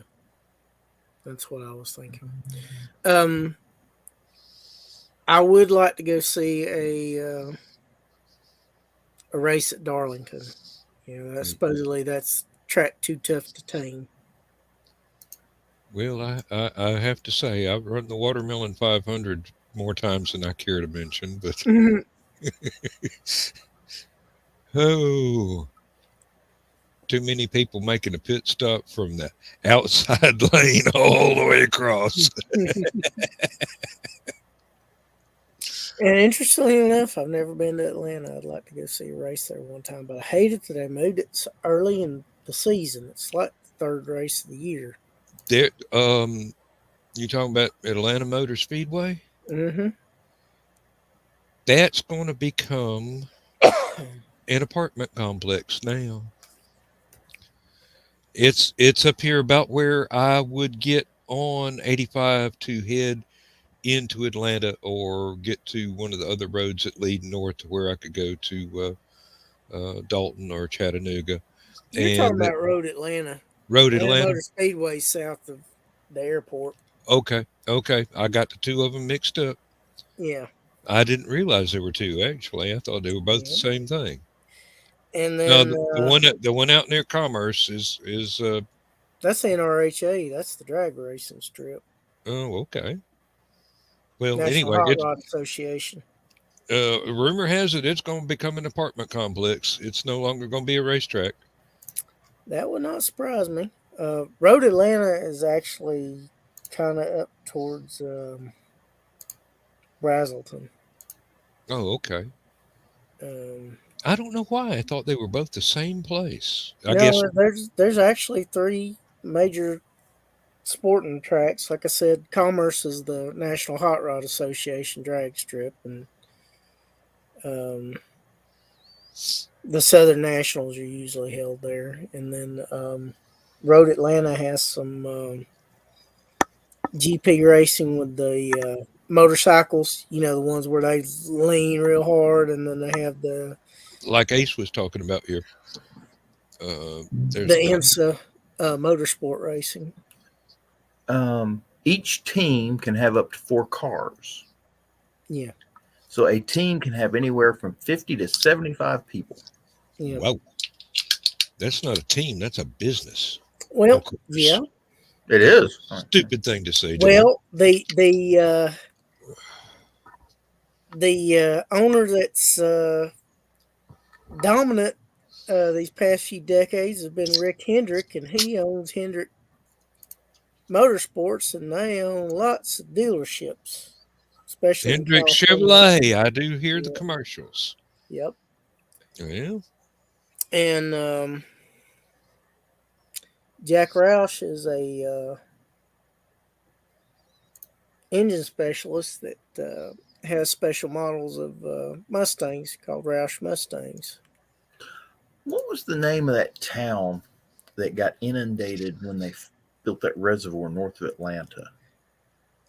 That's what I was thinking. I would like to go see a race at Darlington. Supposedly that's track too tough to tame. Well, I have to say, I've run the Watermelon 500 more times than I care to mention, but oh, too many people making a pit stop from the outside lane all the way across. And interestingly enough, I've never been to Atlanta. I'd like to go see a race there one time, but I hate it that they moved it so early in the season. It's like the third race of the year. There, you talking about Atlanta Motor Speedway? Mm-hmm. That's going to become an apartment complex now. It's up here about where I would get on 85 to head into Atlanta or get to one of the other roads that lead north to where I could go to Dalton or Chattanooga. You're talking And that about Road Atlanta. road Atlanta Atlanta. Motor Speedway south of the airport. Okay, okay. I got the two of them mixed up. Yeah. I didn't realize there were two. Actually, I thought they were both the Yeah. same thing. And No, then the one out near Commerce is that's NRHA. That's the drag racing strip. oh, okay. Well, National anyway, Hot it's Rod Association. rumor has it it's going to become an apartment complex. It's no longer going to be a racetrack. That would not surprise me. Road Atlanta is actually kind of up towards Brazelton. Oh, okay. Um, I don't know why. I thought they were both the same place. I guess. no, there's actually three major sporting tracks. Like I said, Commerce is the National Hot Rod Association drag strip, and um, the Southern Nationals are usually held there. And then Road Atlanta has some GP racing with the motorcycles. You know, the ones where they lean real hard, and then they have Like Ace was talking about here. the There's the IMSA motorsport racing. Each team can have up to 4 cars. Yeah, So a team can have anywhere from 50 to 75 people. yeah. wow. That's not a team. That's a business. Well, Of course. yeah. It is. Stupid thing to say, John. Well, the owner that's dominant these past few decades has been Rick Hendrick, and he owns Hendrick Motorsports, and they own lots of dealerships, especially in Hendrick California. Chevrolet. I do hear the Yeah. commercials. Yep. Well, And Jack Roush is a engine specialist that has special models of Mustangs called Roush Mustangs. What was the name of that town that got inundated when they built that reservoir north of Atlanta?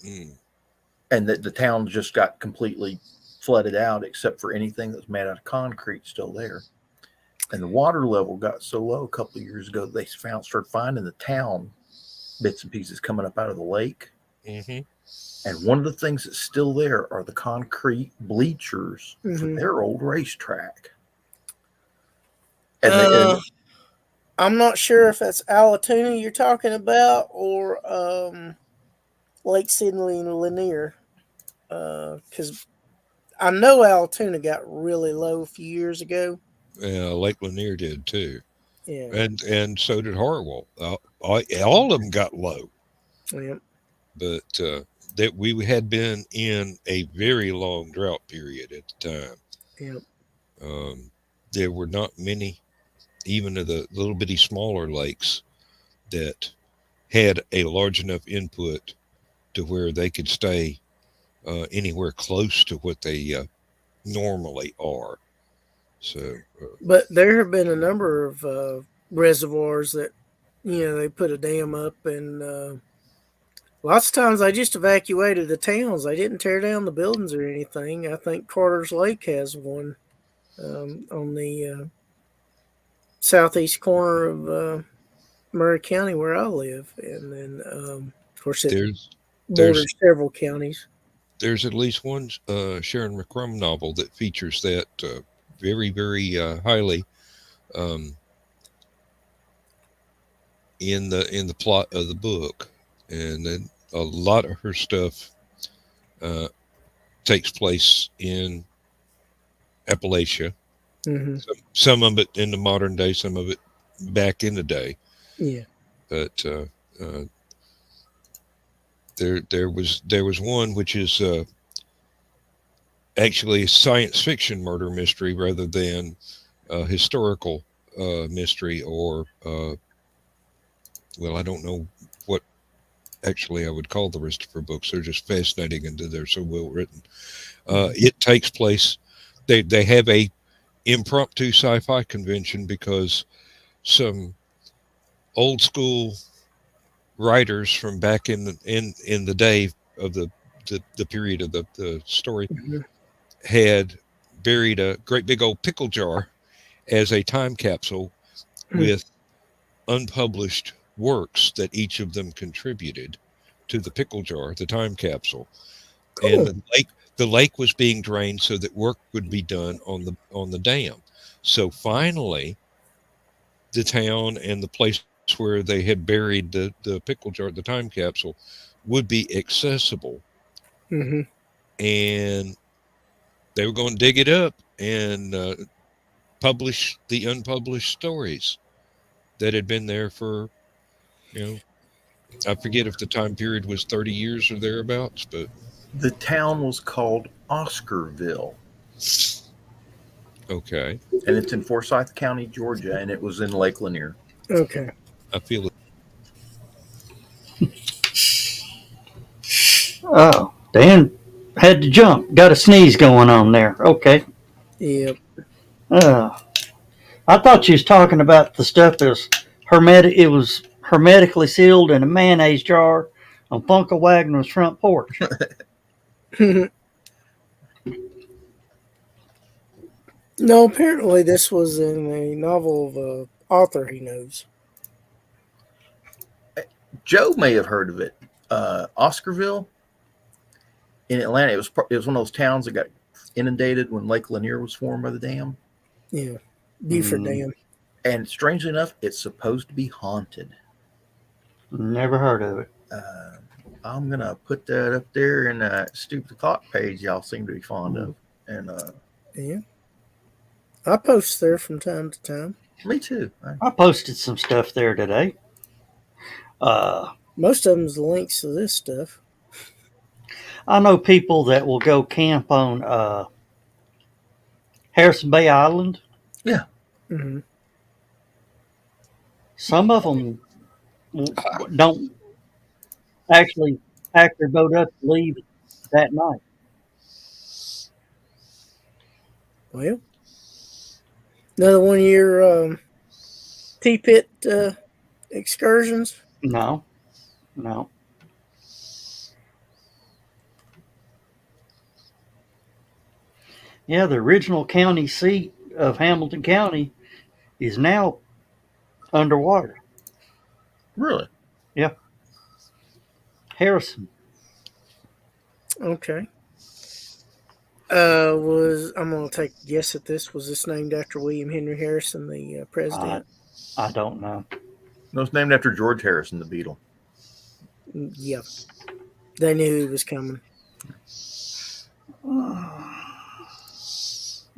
And that the town just got completely flooded out except for anything that was made out of concrete still there. And the water level got so low a couple of years ago they started finding the town bits and pieces coming up out of the lake. mm-hmm. And one of the things that's still there are the concrete bleachers for their old racetrack. And I'm not sure if that's Alatoona you're talking about or Lake Sidney and Lanier. Because I know Alatoona got really low a few years ago. Lake Lanier did too. Yeah. And so did Harwell. All of them got low. Yep. But that we had been in a very long drought period at the time. Yep. There were not many, even of the little bitty smaller lakes, that had a large enough input to where they could stay anywhere close to what they normally are. So, but there have been a number of reservoirs that, they put a dam up, and lots of times they just evacuated the towns. They didn't tear down the buildings or anything. I think Carter's Lake has one on the southeast corner of Murray County where I live. And then, of course, it borders several counties. There's at least one Sharon McCrum novel that features that very, very highly in the plot of the book. and then a lot of her stuff uh, takes place in Appalachia. Hmm. Some of it in the modern day, some of it back in the day. Yeah. But uh, there was one which is actually a science fiction murder mystery rather than a historical mystery, or well, I don't know what actually I would call the rest of her books. They're just fascinating and they're so well written. It takes place. They have a impromptu sci-fi convention because some old school writers from back in the day of the period of the story Hmm. had buried a great big old pickle jar as a time capsule with unpublished works that each of them contributed to the pickle jar, the time capsule. And Cool. the lake was being drained so that work would be done on the dam. So finally, the town and the place where they had buried the pickle jar, the time capsule, would be accessible. Hmm. And they were going to dig it up and publish the unpublished stories that had been there for, you know, I forget if the time period was 30 years or thereabouts, but The town was called Oscarville, okay. and it's in Forsyth County, Georgia, and it was in Lake Lanier. Okay. I feel it. Oh, Dan had to jump. Got a sneeze going on there. Okay. Yep. Uh, I thought you was talking about the stuff that was hermetic. It was hermetically sealed in a mayonnaise jar on Funko Wagner's front porch. No, apparently this was in a novel of a author he knows. Joe may have heard of it. Oscarville in Atlanta. It was one of those towns that got inundated when Lake Lanier was formed by the dam. Yeah. Buford Mm, Dam. And strangely enough, it's supposed to be haunted. never heard of it. Uh, I'm gonna put that up there in that stupid clock page y'all seem to be fond of. And Yeah. I post there from time to time. me too. I posted some stuff there today. Uh, Most of them's links to this stuff. I know people that will go camp on Harrison Bay Island. Yeah. Hmm. Some of them don't actually pack their boat up to leave that night. Well, another one of your T-pit excursions. No, no. Yeah, the original county seat of Hamilton County is now underwater. Really? Yeah, Harrison. Okay. I'm gonna take a guess at this. Was this named after William Henry Harrison, the I president? I don't know. No, it's named after George Harrison, the Beatle. Yeah, they knew he was coming.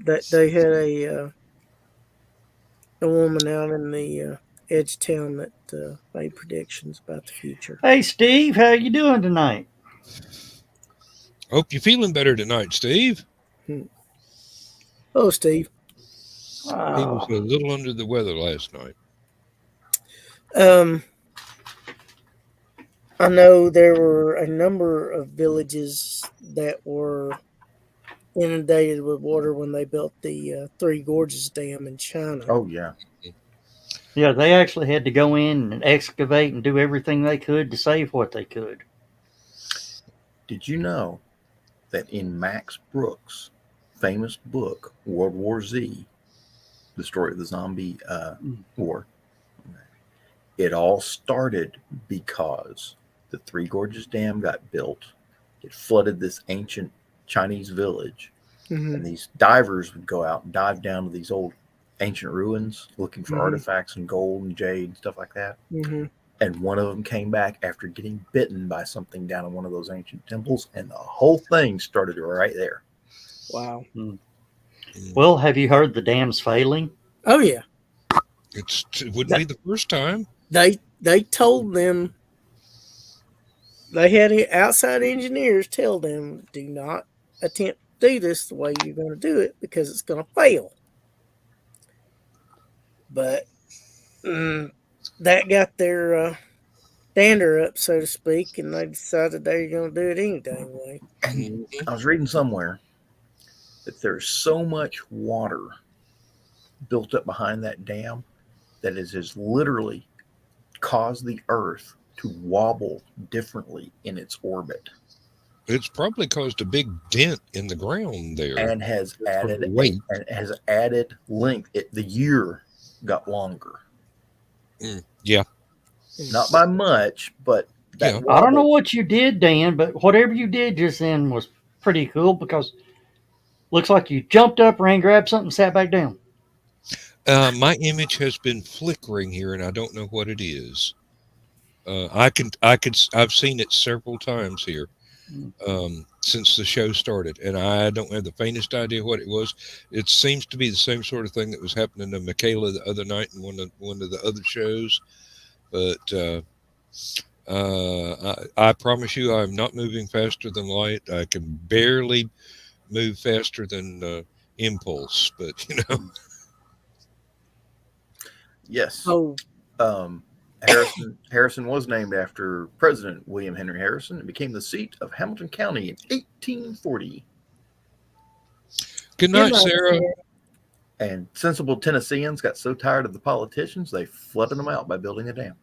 That they had a woman out in the edge town that made predictions about the future. Hey, Steve, how you doing tonight? Hope you're feeling better tonight, Steve. Hmm. Oh, Steve. He was Oh, a little under the weather last night. Um, I know there were a number of villages that were inundated with water when they built the Three Gorges Dam in China. Oh yeah. yeah, they actually had to go in and excavate and do everything they could to save what they could. Did you know that in Max Brooks' famous book World War Z, the story of the zombie war, it all started because the Three Gorges Dam got built. It flooded this ancient Chinese village, Hmm. and these divers would go out and dive down to these old ancient ruins looking for Mhm. artifacts and gold and jade and stuff like that. Hmm. And one of them came back after getting bitten by something down in one of those ancient temples, and the whole thing started right there. Wow. Well, have you heard the dam's failing? Oh yeah. It wouldn't be the first time. They told them, they had outside engineers tell them, do not attempt to do this the way you're going to do it because it's going to fail. But that got their dander up, so to speak, and they decided they were going to do it any dang way. And I was reading somewhere that there's so much water built up behind that dam that it has literally caused the Earth to wobble differently in its orbit, It's probably caused a big dent in the ground there. and has added weight. length. The year got longer, Yeah. not by much, but that Yeah. I don't know what you did, Dan, but whatever you did just then was pretty cool because looks like you jumped up, ran, grabbed something, sat back down. My image has been flickering here, and I don't know what it is. I've seen it several times here since the show started, and I don't have the faintest idea what it was. It seems to be the same sort of thing that was happening to Michaela the other night in one of the other shows. But I promise you, I'm not moving faster than light. I can barely move faster than impulse, but you know. Yes. Oh, Harrison was named after President William Henry Harrison and became the seat of Hamilton County in 1840. Good night, Sarah. And sensible Tennesseans got so tired of the politicians, they flooded them out by building a dam.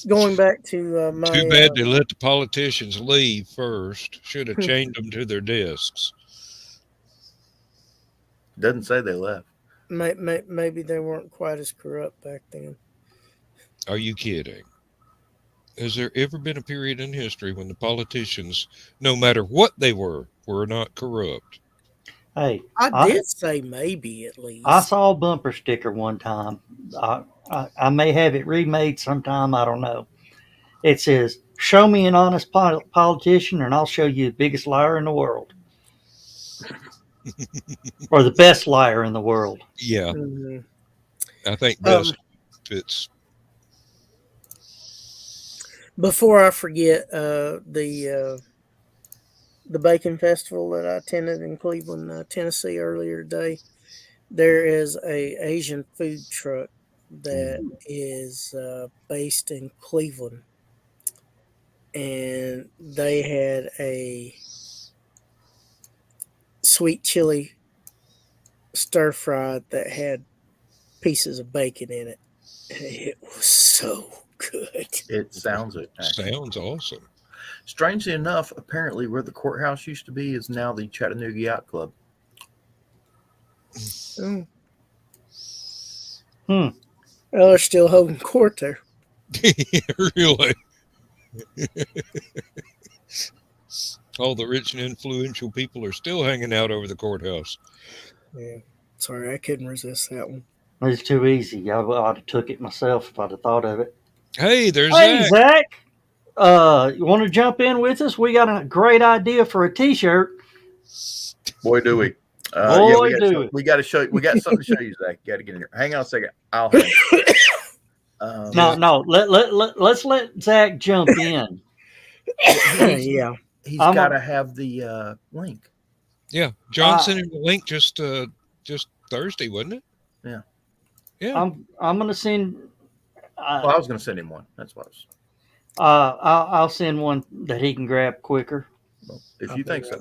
Going back to my. Too bad they let the politicians leave first. Should have chained them to their desks. Doesn't say they left. Maybe they weren't quite as corrupt back then. Are you kidding? Has there ever been a period in history when the politicians, no matter what they were not corrupt? Hey, I did say maybe at least. I saw a bumper sticker one time. I may have it remade sometime. I don't know. It says, "Show me an honest politician, and I'll show you the biggest liar in the world." Or the best liar in the world. Yeah. I think best fits. Before I forget, the Bacon Festival that I attended in Cleveland, Tennessee earlier today, there is a Asian food truck that is based in Cleveland, and they had a sweet chili stir fry that had pieces of bacon in it. It was so good. It sounds it. Sounds awesome. Strangely enough, apparently where the courthouse used to be is now the Chattanooga Yacht Club. Well, they're still holding court there. Really? All the rich and influential people are still hanging out over the courthouse. Yeah. Sorry, I couldn't resist that one. It's too easy. I would have took it myself if I'd have thought of it. Hey, there's Hey, Zach. Zach. You want to jump in with us? We got a great idea for a T-shirt. Boy, do we. We got to show you. We got something to show you, Zach. You got to get in here. Hang on a second. I'll hang. No. Let's let Zach jump in. Yeah. He's got to have the link. Yeah, John sent him the link just Thursday, wasn't it? Yeah. Yeah. I'm gonna send. Well, I was going to send him one. That's what I was. I'll send one that he can grab quicker. Well, if you think so.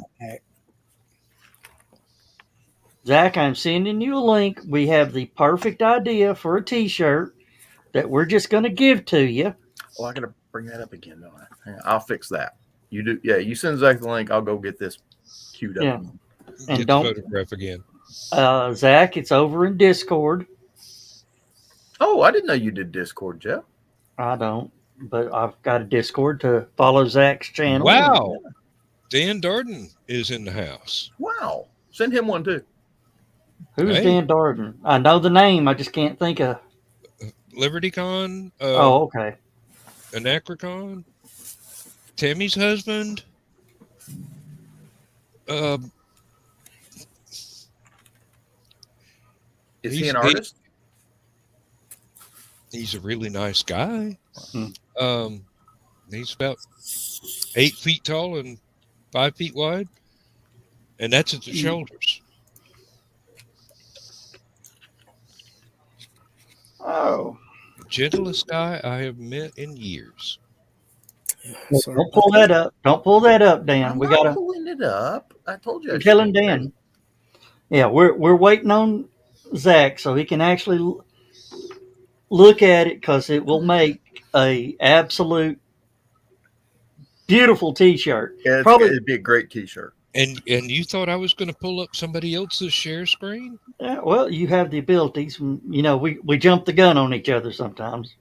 Zach, I'm sending you a link. We have the perfect idea for a T-shirt that we're just going to give to you. Oh, I got to bring that up again, don't I? Hang on, I'll fix that. You do. Yeah, you send Zach the link. I'll go get this queued up. Yeah. And Get don't the photograph again. Zach, it's over in Discord. Oh, I didn't know you did Discord, Jeff. I don't, but I've got a Discord to follow Zach's channel. Wow. Dan Darden is in the house. Wow. Send him one too. Who's Hey. Dan Darden? I know the name. I just can't think of. LibertyCon, Oh, okay. Anachricon, Tammy's husband. Is he He's- an artist? He's a really nice guy. Hmm. He's about 8 feet tall and 5 feet wide, and that's at the shoulders. Oh, Gentlest guy I have met in years. Sorry don't pull about that up. Don't pull that up, Dan. I'm We not gotta. pulling it up. I told you. I You're should telling be Dan. ready. Yeah, we're waiting on Zach so he can actually look at it because it will make a absolute beautiful T-shirt. Yeah, Probably. it'd be a great T-shirt. And you thought I was going to pull up somebody else's share screen? Yeah, well, you have the abilities. You know, we jump the gun on each other sometimes.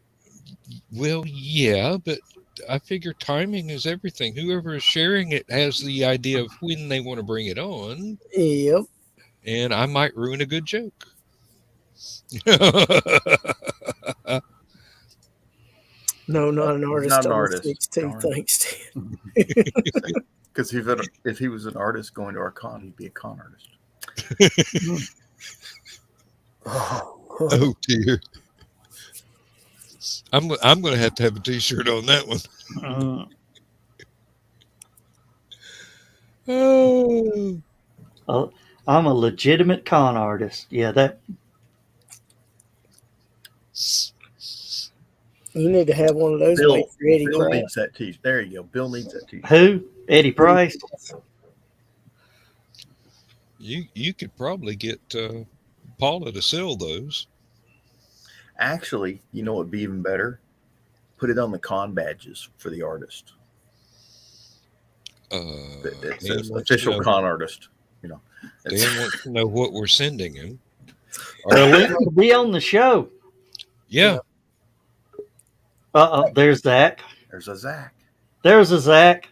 Well, yeah, but I figure timing is everything. Whoever is sharing it has the idea of when they want to bring it on, that. Yep. and I might ruin a good joke. No, not an artist. Not an on the artist. 16th, Darn. thanks, Dan. Because if he was an artist going to our con, he'd be a con artist. Oh dear. I'm going to have a T-shirt on that one. Oh. I'm a legitimate con artist. Yeah, that. You need to have one of those Bill, made for Eddie Bill Brown. needs that T-shirt. There you go. Bill needs that T-shirt. Who? Eddie Price. You could probably get Paula to sell those. Actually, you know what'd be even better? Put it on the con badges for the artist. It says Dan wants official to know- con artist. You know, Dan wants to know what we're sending him. The link to be on the show. Yeah. There's Zach. there's a Zach. There's a Zach.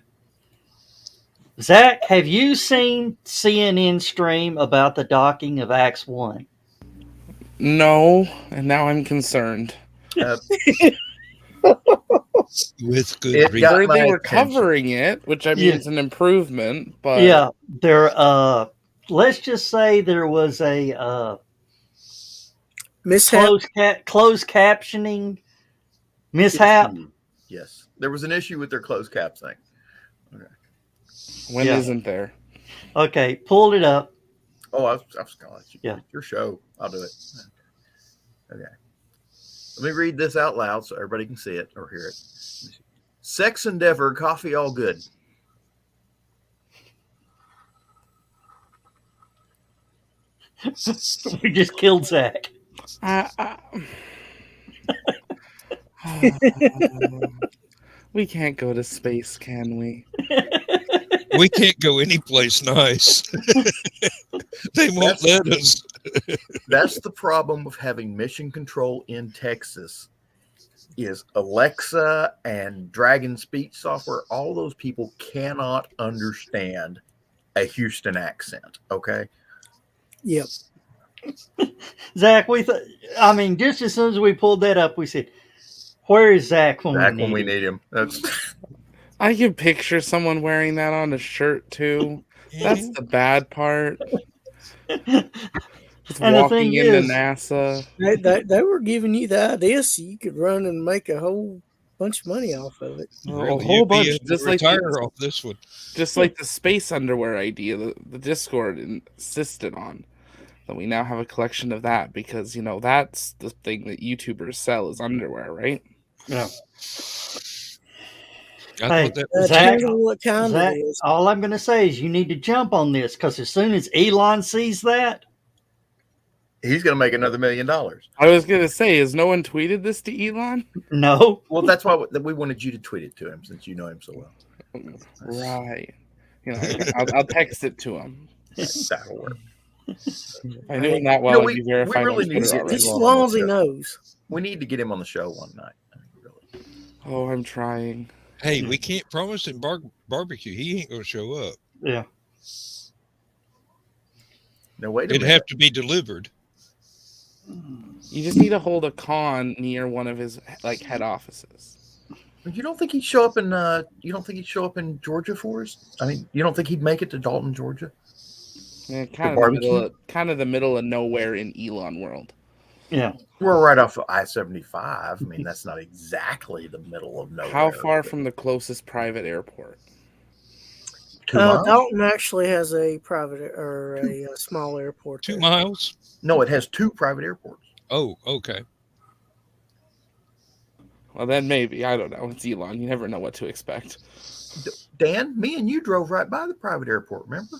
Zach, have you seen CNN stream about the docking of Acts 1? No, and now I'm concerned. With good It reason. got Heard they my were attention. covering it, which I mean Yeah. is an improvement, but Yeah, there. Let's just say there was a Mishap. closed captioning mishap. Issue. Yes, there was an issue with their closed cap thing. when Yeah. isn't there? Okay, pulled it up. Oh, I was gonna let you. Yeah. It's your show. I'll do it. Okay. Let me read this out loud so everybody can see it or hear it. Sex Endeavor, coffee all good. We just killed Zach. We can't go to space, can we? We can't go anyplace nice. They won't let us. That's the problem with having mission control in Texas. Is Alexa and Dragon speech software? All those people cannot understand a Houston accent. Okay. Yep. Zach, I mean, just as soon as we pulled that up, we said, "Where is Zach when Back we when we need him?" need him. That's I can picture someone wearing that on a shirt too. That's the bad part. Just And the walking thing into is- NASA. They were giving you the idea so you could run and make a whole bunch of money off of it. A Really, whole you'd be bunch, able to just like retire off this one. Just like the space underwear idea that the Discord insisted on. That we now have a collection of that because, you know, that's the thing that YouTubers sell is underwear, right? Yeah. I Hey, thought that Zach, Depends on what kind Zach, it is. all I'm going to say is you need to jump on this because as soon as Elon sees that, he's going to make another $1 million. I was going to say, has no one tweeted this to Elon? no. Well, that's why we wanted you to tweet it to him since you know him so well. Right. You know, I'll text it to him. That'll work. I knew him that well. No, I'd be verified really on need Twitter to- already. Just as long as he knows. We need to get him on the show one night. I mean, really. Oh, I'm trying. hey, we can't promise him barbecue. He ain't going to show up. Yeah. Now wait a It'd minute. have to be delivered. You just need to hold a con near one of his like head offices. You don't think he'd show up in Georgia for us? I mean, you don't think he'd make it to Dalton, Georgia? Kind of the middle of nowhere in Elon world. Yeah. We're right off of I-75. I mean, that's not exactly the middle of nowhere. How far from the closest private airport? 2 miles? Dalton actually has a private or a small airport. 2 there. miles? No, it has 2 private airports. Oh, okay. Well, then maybe. I don't know. It's Elon. You never know what to expect. Dan, me and you drove right by the private airport, remember?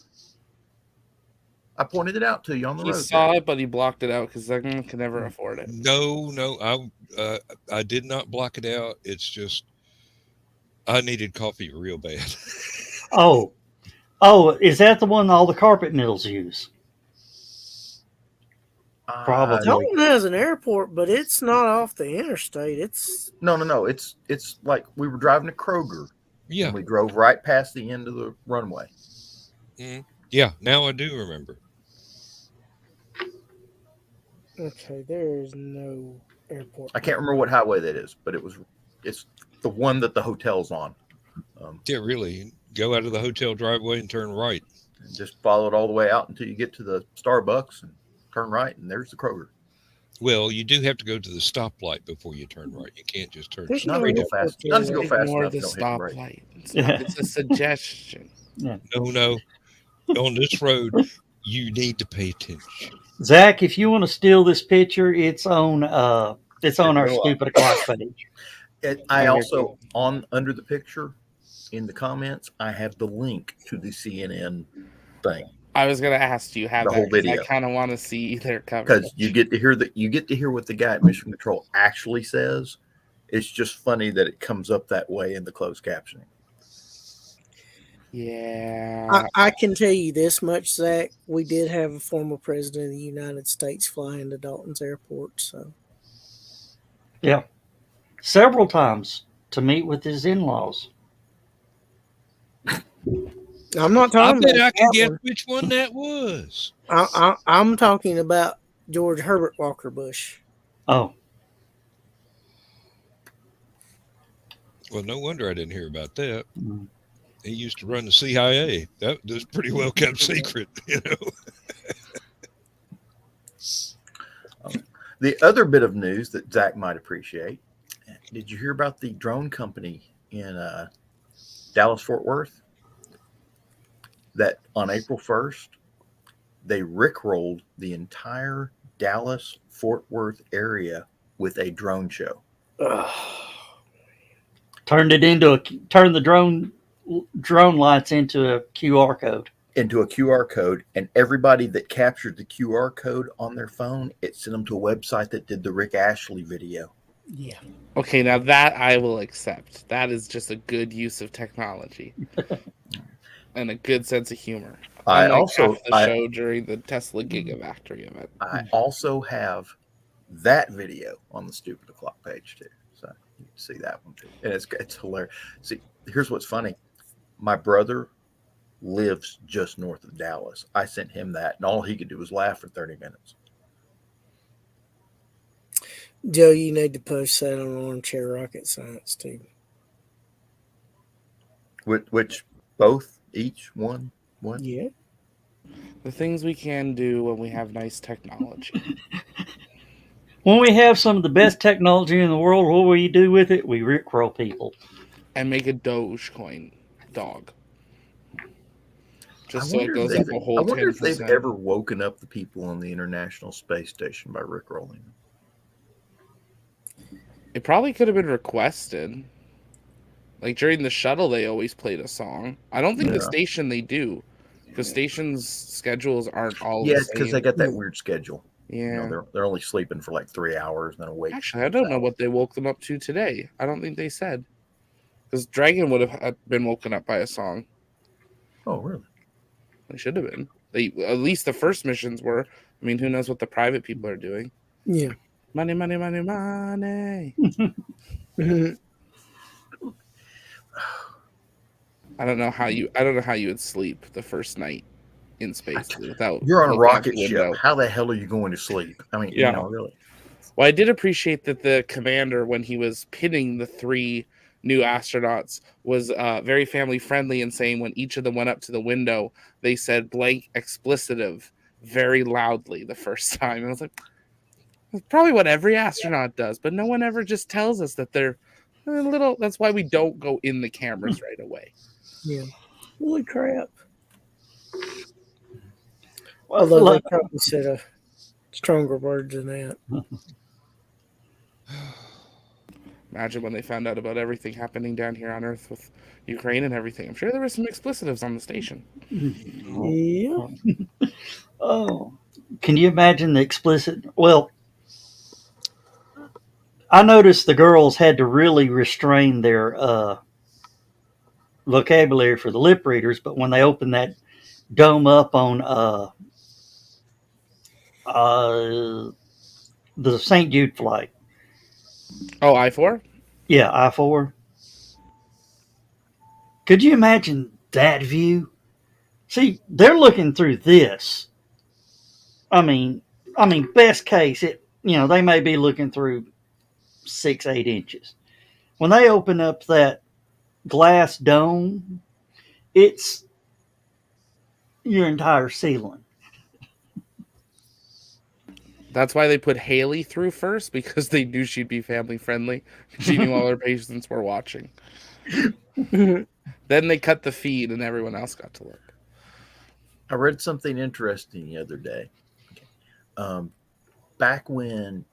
I pointed it out to you on the He road. saw it, but he blocked it out because I can never afford it. No, I did not block it out. It's just I needed coffee real bad. Oh, is that the one all the carpet mills use? Probably. Dalton has an airport, but it's not off the interstate. It's No. It's like we were driving to Kroger. Yeah. And we drove right past the end of the runway. Yeah, now I do remember. okay. There is no airport. I can't remember what highway that is, but it's the one that the hotel's on. Yeah, really. Go out of the hotel driveway and turn right. And just follow it all the way out until you get to the Starbucks and turn right, and there's the Kroger. Well, you do have to go to the stoplight before you turn right. You can't just turn There's Not straight. to go fast. Not to go fast Ignore enough. the Don't hit the brake. stoplight. Yeah. It's a suggestion. No. On this road, you need to pay attention. Zach, if you want to steal this picture, it's on our Go stupid o'clock page. I also under the picture in the comments, I have the link to the CNN thing I was gonna ask, do you have The that? whole 'Cause video. I kind of want to see their coverage because you get to hear what the guy at Mission Control actually says. It's just funny that it comes up that way in the closed captioning. Yeah. I can tell you this much, Zach. We did have a former president of the United States fly into Dalton's airport. So Yeah. Several times to meet with his in-laws. I'm not I talking bet about I can that guess one. which one that was. I'm talking about George Herbert Walker Bush. Oh, Well, no wonder I didn't hear about that. Mm. He used to run the CIA. That was pretty well kept secret, you know. The other bit of news that Zach might appreciate. Did you hear about the drone company in Dallas Fort Worth? That on April 1st, they rickrolled the entire Dallas Fort Worth area with a drone show. turned the drone lights into a QR code. Into a QR code, and everybody that captured the QR code on their phone, it sent them to a website that did the Rick Ashley video. Yeah. Okay, now that I will accept. That is just a good use of technology and a good sense of humor. I Unlike also half the show during the Tesla Gigafactory event. I also have that video on the Stupid O'Clock page too, so you can see that one too, and it's hilarious. See, here's what's funny: my brother lives just north of Dallas. I sent him that, and all he could do was laugh for 30 minutes. Joe, you need to post that on Armchair Rocket Science too. Which both, each one. Yeah. The things we can do when we have nice technology. When we have some of the best technology in the world, what will you do with it? We rickroll people. And make a Dogecoin dog. Just I so it wonder goes if up they've- a whole I wonder 10%. if they've ever woken up the people on the International Space Station by rickrolling them. It probably could have been requested. Like during the shuttle, they always played a song. I don't think the Yeah. station they do, because stations' schedules aren't all Yeah, the because same. they got that weird schedule. Yeah. You know, they're only sleeping for like 3 hours and then awake. Actually, I don't know what they woke them up to today. I don't think they said. Because Dragon would have been woken up by a song. Oh, really? They should have been. They at least the first missions were. I mean, who knows what the private people are doing? Yeah. Money, money, money, money. I don't know how you would sleep the first night in space without. You're on a looking out rocket the ship. window. How the hell are you going to sleep? I mean, Yeah. really. Well, I did appreciate that the commander, when he was pitting the 3 new astronauts, was very family friendly and saying when each of them went up to the window, they said blank explicitive very loudly the first time. And I was like, that's probably what every astronaut does, but no one ever just tells us that they're a little. That's why we don't go in the cameras right away. Yeah. Holy crap. Well, Although they look, probably said a stronger words than that. Imagine when they found out about everything happening down here on Earth with Ukraine and everything. I'm sure there were some explicitives on the station. Yeah. oh, can you imagine the explicit? Well, I noticed the girls had to really restrain their vocabulary for the lip readers, but when they opened that dome up on the St. Jude flight, Oh, I-4? yeah, I-4. Could you imagine that view? See, they're looking through this. I mean, best case, they may be looking through 6, 8 inches. When they open up that glass dome, it's your entire ceiling. That's why they put Haley through first, because they knew she'd be family friendly. She knew all her patients were watching. Then they cut the feed and everyone else got to look. I read something interesting the other day. Back when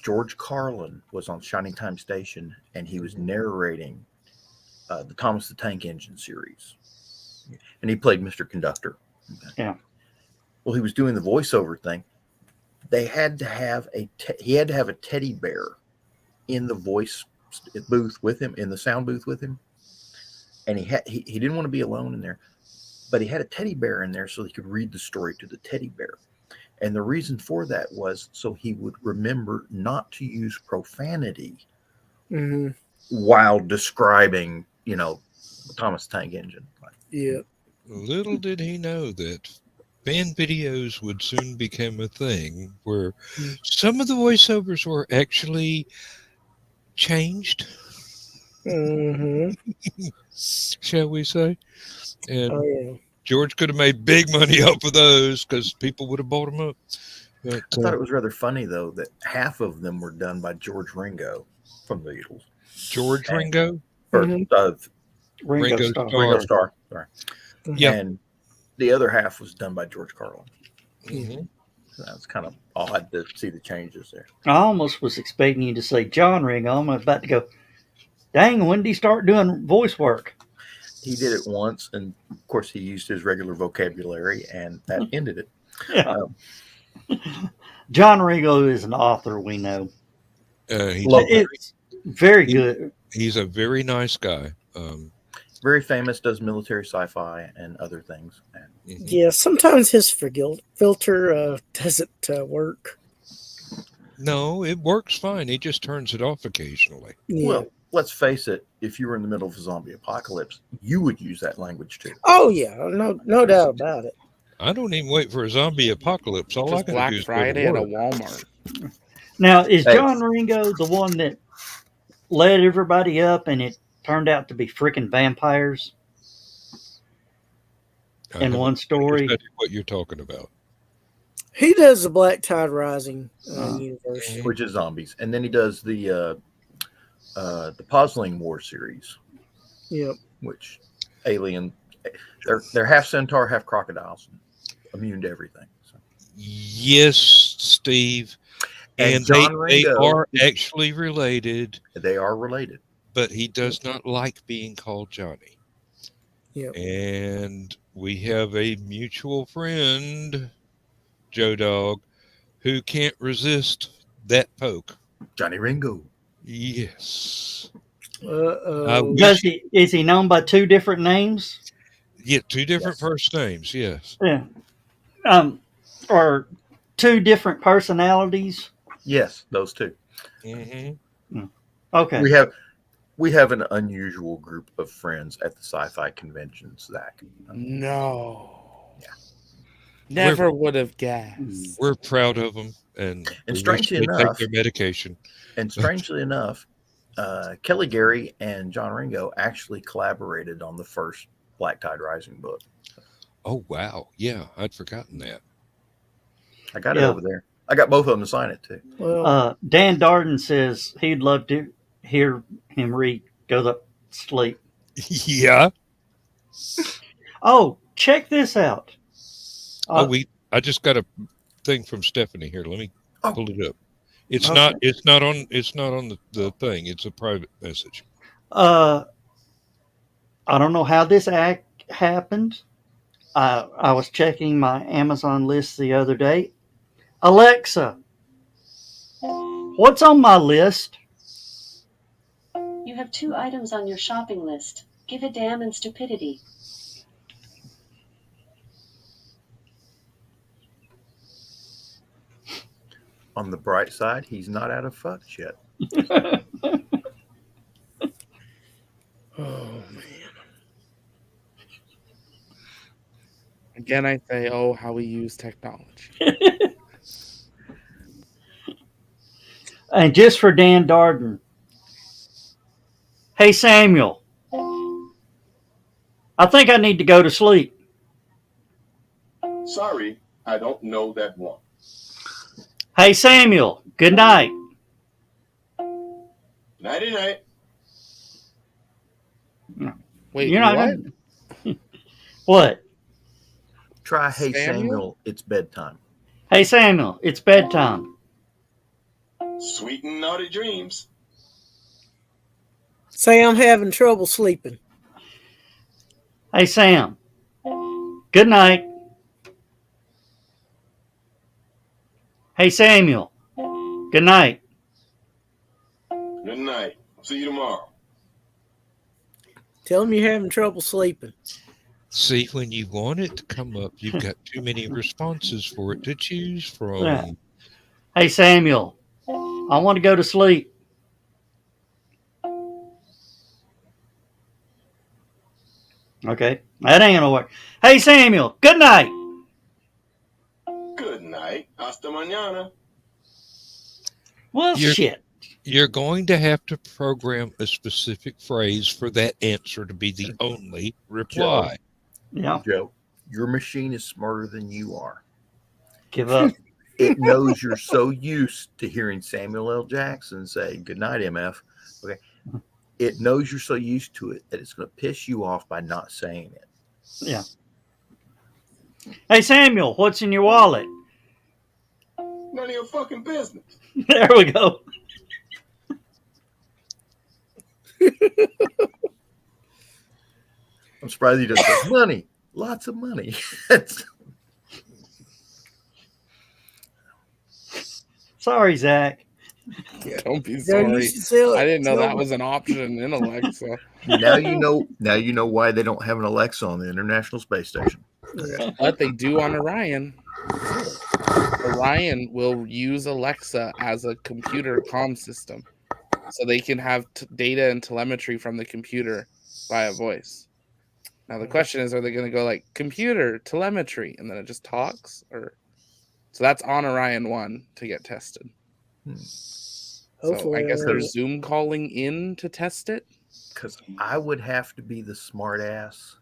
George Carlin was on Shining Time Station and he was narrating the Thomas the Tank Engine series, and he played Mr. Conductor. Okay. Yeah. Well, he was doing the voiceover thing. They had to have he had to have a teddy bear in the voice booth with him, in the sound booth with him, and he didn't want to be alone in there, but he had a teddy bear in there so he could read the story to the teddy bear. And the reason for that was so he would remember not to use profanity while describing, Thomas the Tank Engine. Yeah. Little did he know that fan videos would soon become a thing where some of the voiceovers were actually changed, shall we say. And George could have made big money off of those because people would have bought them up. But, I thought it was rather funny, though, that half of them were done by George Ringo from the Beatles. George Ringo? Or Ringo Ringo Starr. Starr. Sorry. Yeah. And the other half was done by George Carlin. Mm-hmm. So that was kind of odd to see the changes there. I almost was expecting you to say John Ringo. I'm about to go, dang, when did he start doing voice work? He did it once, and of course he used his regular vocabulary, and that ended it. Yeah. John Ringo is an author, we know. It's very good. He's a very nice guy. Very famous, does military sci-fi and other things. Yeah, sometimes his filter doesn't work. No, it works fine. He just turns it off occasionally. Yeah. Well, let's face it, if you were in the middle of a zombie apocalypse, you would use that language too. Oh, yeah, no doubt about it. I don't even wait for a zombie apocalypse. All Just I can Black do is Friday go at to a work. Walmart. Now, is John Ringo the one that led everybody up and it turned out to be freaking vampires in one story? That's what you're talking about. He does the Black Tide Rising universe, which is zombies, and then he does the Posling War series. Yep. Which alien, they're half centaur, half crocodiles, immune to everything. So. Yes, Steve. And they are actually related. They are related. But he does not like being called Johnny. Yep. And we have a mutual friend, Joe Dog, who can't resist that poke. Johnny Ringo. Yes. Is he known by 2 different names? Yeah, 2 different first names, yes. Yeah. Or 2 different personalities? Yes, those 2. Mm-hmm. Okay. We have an unusual group of friends at the sci-fi convention, Zach. No. Never would have guessed. We're proud of them, and we wish strangely they enough- take their medication. And strangely enough, Kelly Gary and John Ringo actually collaborated on the first Black Tide Rising book. Oh wow, yeah, I'd forgotten that. I got it over there. I got both of them to sign it too. Well, Dan Darden says he'd love to hear him read Go to Sleep. Yeah. Oh, check this out. I just got a thing from Stephanie here. Let me pull it up. It's Okay. not. It's not on the thing. It's a private message. I don't know how this act happened. I was checking my Amazon list the other day. Alexa, what's on my list? You have 2 items on your shopping list. Give a damn and stupidity. On the bright side, he's not out of fucks yet. oh man. Again, I say, oh, how we use technology. And just for Dan Darden. Hey, Samuel. I think I need to go to sleep. Sorry, I don't know that one. Hey, Samuel. Good night. Nighty-night. Wait, You're not what? gonna... What? Try Hey Samuel? Samuel, it's bedtime. Hey, Samuel. It's bedtime. Sweet and naughty dreams. Say I'm having trouble sleeping. Hey, Sam. Good night. Hey, Samuel. Good night. Good night. See you tomorrow. Tell them you're having trouble sleeping. See, when you want it to come up, you've got too many responses for it to choose from. Yeah. Hey, Samuel. I want to go to sleep. Okay. That ain't gonna work. Hey, Samuel. Good night. Good night. Hasta mañana. Well, You're- shit. You're going to have to program a specific phrase for that answer to be the only reply. Yeah. Joe, your machine is smarter than you are. Give up. It knows you're so used to hearing Samuel L. Jackson say, "Good night, MF." Okay. It knows you're so used to it that it's going to piss you off by not saying it. Yeah. Hey, Samuel. What's in your wallet? None of your fucking business. There we go. I'm surprised he doesn't say money. Lots of money. That's- Sorry, Zach. Don't be Joe, you sorry. should sell it. I didn't know Sell that it. was an option in Alexa. now you know. Now you know why they don't have an Alexa on the International Space Station. But they do on Orion. Orion will use Alexa as a computer comm system. So they can have data and telemetry from the computer via voice. Now the question is, are they going to go like computer telemetry and then it just talks? Or so that's on Orion 1 to get tested. So Hopefully, I guess they're Zoom calling in to test it. Because I would have to be the smart ass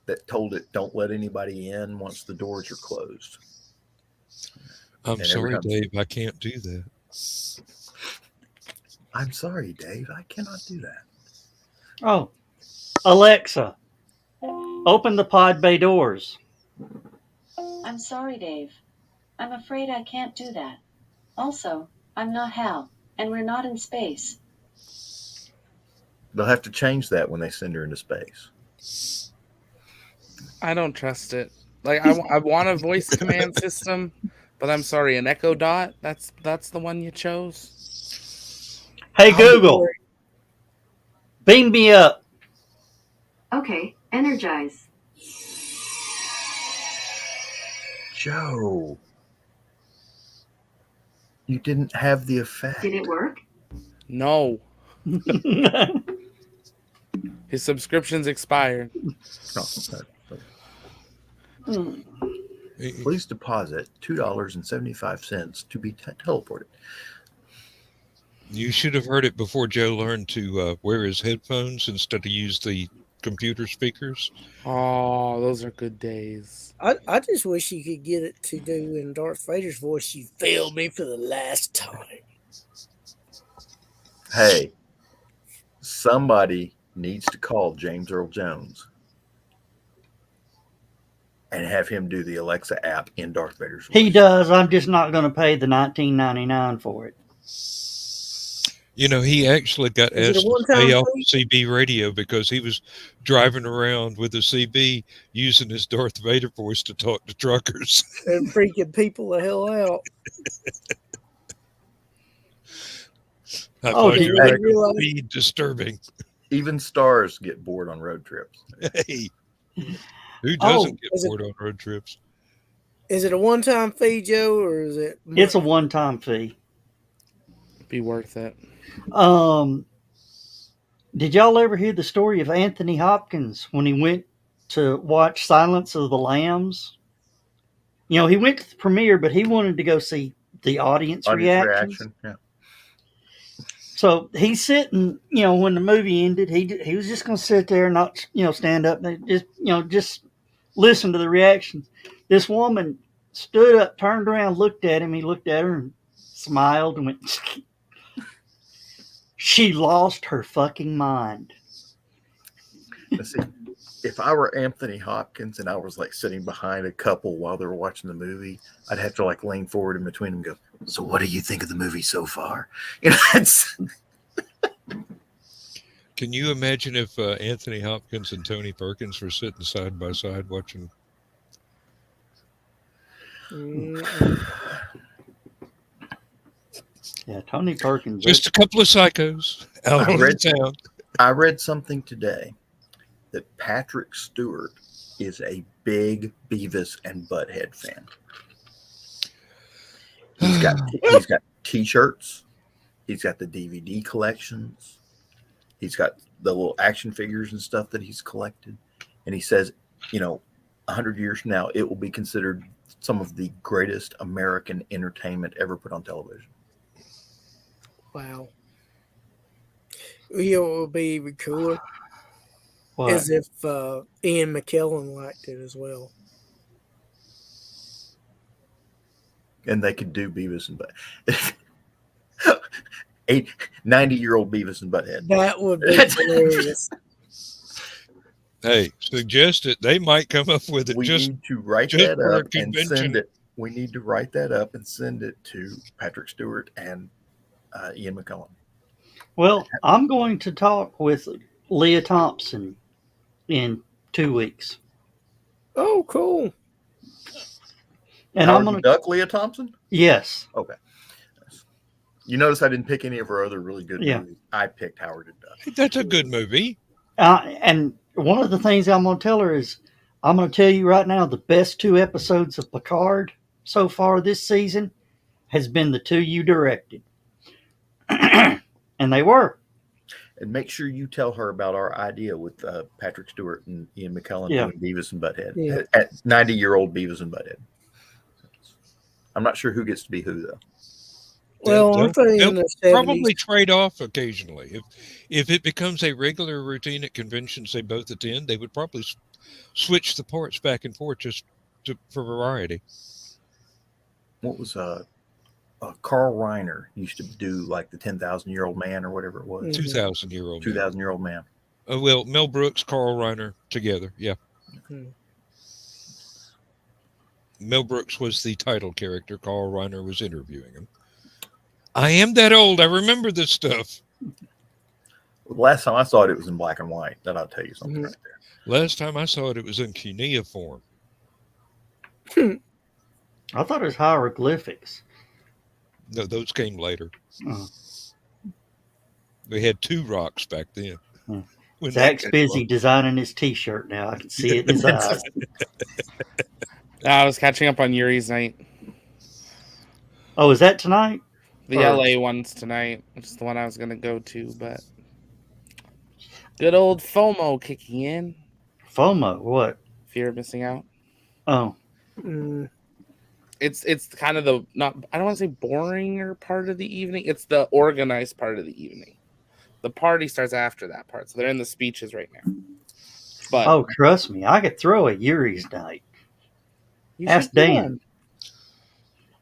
that told it don't let anybody in once the doors are closed. I'm And sorry, every time- Dave. I can't do that. I'm sorry, Dave. I cannot do that. Oh, Alexa, open the pod bay doors. I'm sorry, Dave. I'm afraid I can't do that. Also, I'm not Hal, and we're not in space. They'll have to change that when they send her into space. I don't trust it. Like I want a voice command system, but I'm sorry, an Echo Dot. That's the one you chose. Hey, Google, beam me up. Okay, energize. Joe, you didn't have the effect. Did it work? No, his subscription's expired. No, Please deposit $2.75 to be teleported. You should have heard it before Joe learned to wear his headphones instead of use the computer speakers. Oh, those are good days. I just wish you could get it to do in Darth Vader's voice. You failed me for the last time. Hey, somebody needs to call James Earl Jones and have him do the Alexa app in Darth Vader's voice. He does. I'm just not going to pay the $19.99 for it. You know, he actually got Is it a asked to one-time stay off fee? CB radio because he was driving around with a CB using his Darth Vader voice to talk to truckers. And freaking people the hell out. I Oh, find did your you lack realize- of speed disturbing. Even stars get bored on road trips. Hey, who doesn't get is it- bored on road trips? Is it a one-time fee, Joe, or is it? It's a one-time fee. Be worth it. Did y'all ever hear the story of Anthony Hopkins when he went to watch Silence of the Lambs? You know, he went to the premiere, but he wanted to go see the audience reactions. Yeah. So he's sitting, you know, when the movie ended, he was just going to sit there and not, you know, stand up and just listen to the reactions. This woman stood up, turned around, looked at him. He looked at her and smiled and went, she lost her fucking mind. Let's see. If I were Anthony Hopkins and I was like sitting behind a couple while they were watching the movie, I'd have to like lean forward in between them and go, "So what do you think of the movie so far?" You know, it's Can you imagine if Anthony Hopkins and Tony Perkins were sitting side by side watching? Yeah, Tony Perkins. Just a couple of psychos out on the town. I read something today that Patrick Stewart is a big Beavis and Butthead fan. He's got T-shirts. He's got the DVD collections. He's got the little action figures and stuff that he's collected. And he says, you know, 100 years from now, it will be considered some of the greatest American entertainment ever put on television. Wow. You know what would be even cooler? What? As if Ian McKellen liked it as well. And they could do Beavis and Butthead. 90-year-old Beavis and Butthead. That would be hilarious. Hey, suggest it. They might come up with it. We just need to write just that for a up and convention. send it. We need to write that up and send it to Patrick Stewart and Ian McKellen. Well, I'm going to talk with Leah Thompson in 2 weeks. Oh, cool. And Howard I'm going the to, Duck, Leah Thompson? yes. Okay. You notice I didn't pick any of her other really good Yeah. movies. I picked Howard the Duck. That's a good movie. And one of the things I'm going to tell her is, I'm going to tell you right now, the best 2 episodes of Picard so far this season has been the 2 you directed. And they were. And make sure you tell her about our idea with Patrick Stewart and Ian McKellen Yeah. doing Beavis and Butthead. Yeah. At 90-year-old Beavis and Butthead. I'm not sure who gets to be who, though. Well, I'm thinking They'll in the 70s. probably trade off occasionally. If it becomes a regular routine at conventions they both attend, they would probably switch the parts back and forth just for variety. What was Carl Reiner used to do like the 10,000-year-old man or whatever it was. 2,000-year-old. 2,000-year-old man. Well, Mel Brooks, Carl Reiner together. Yeah. Mhm. Mel Brooks was the title character. Carl Reiner was interviewing him. I am that old. I remember this stuff. The last time I saw it, it was in black and white. That I'll tell you something Mhm. right there. Last time I saw it, it was in cuneiform. I thought it was hieroglyphics. No, those came later. Oh. We had 2 rocks back then. Hmm. When Zach's that came busy along. designing his T-shirt now. I can see it in his eyes. I was catching up on Yuri's night. Oh, is that tonight? The Or- LA one's tonight, which is the one I was going to go to, but good old FOMO kicking in. FOMO, what? Fear of missing out. Oh, Mm, It's kind of the not I don't want to say boring part of the evening. It's the organized part of the evening. The party starts after that part, so they're in the speeches right now. But oh, trust me, I could throw a Yuri's night. you should Ask do Dan. one.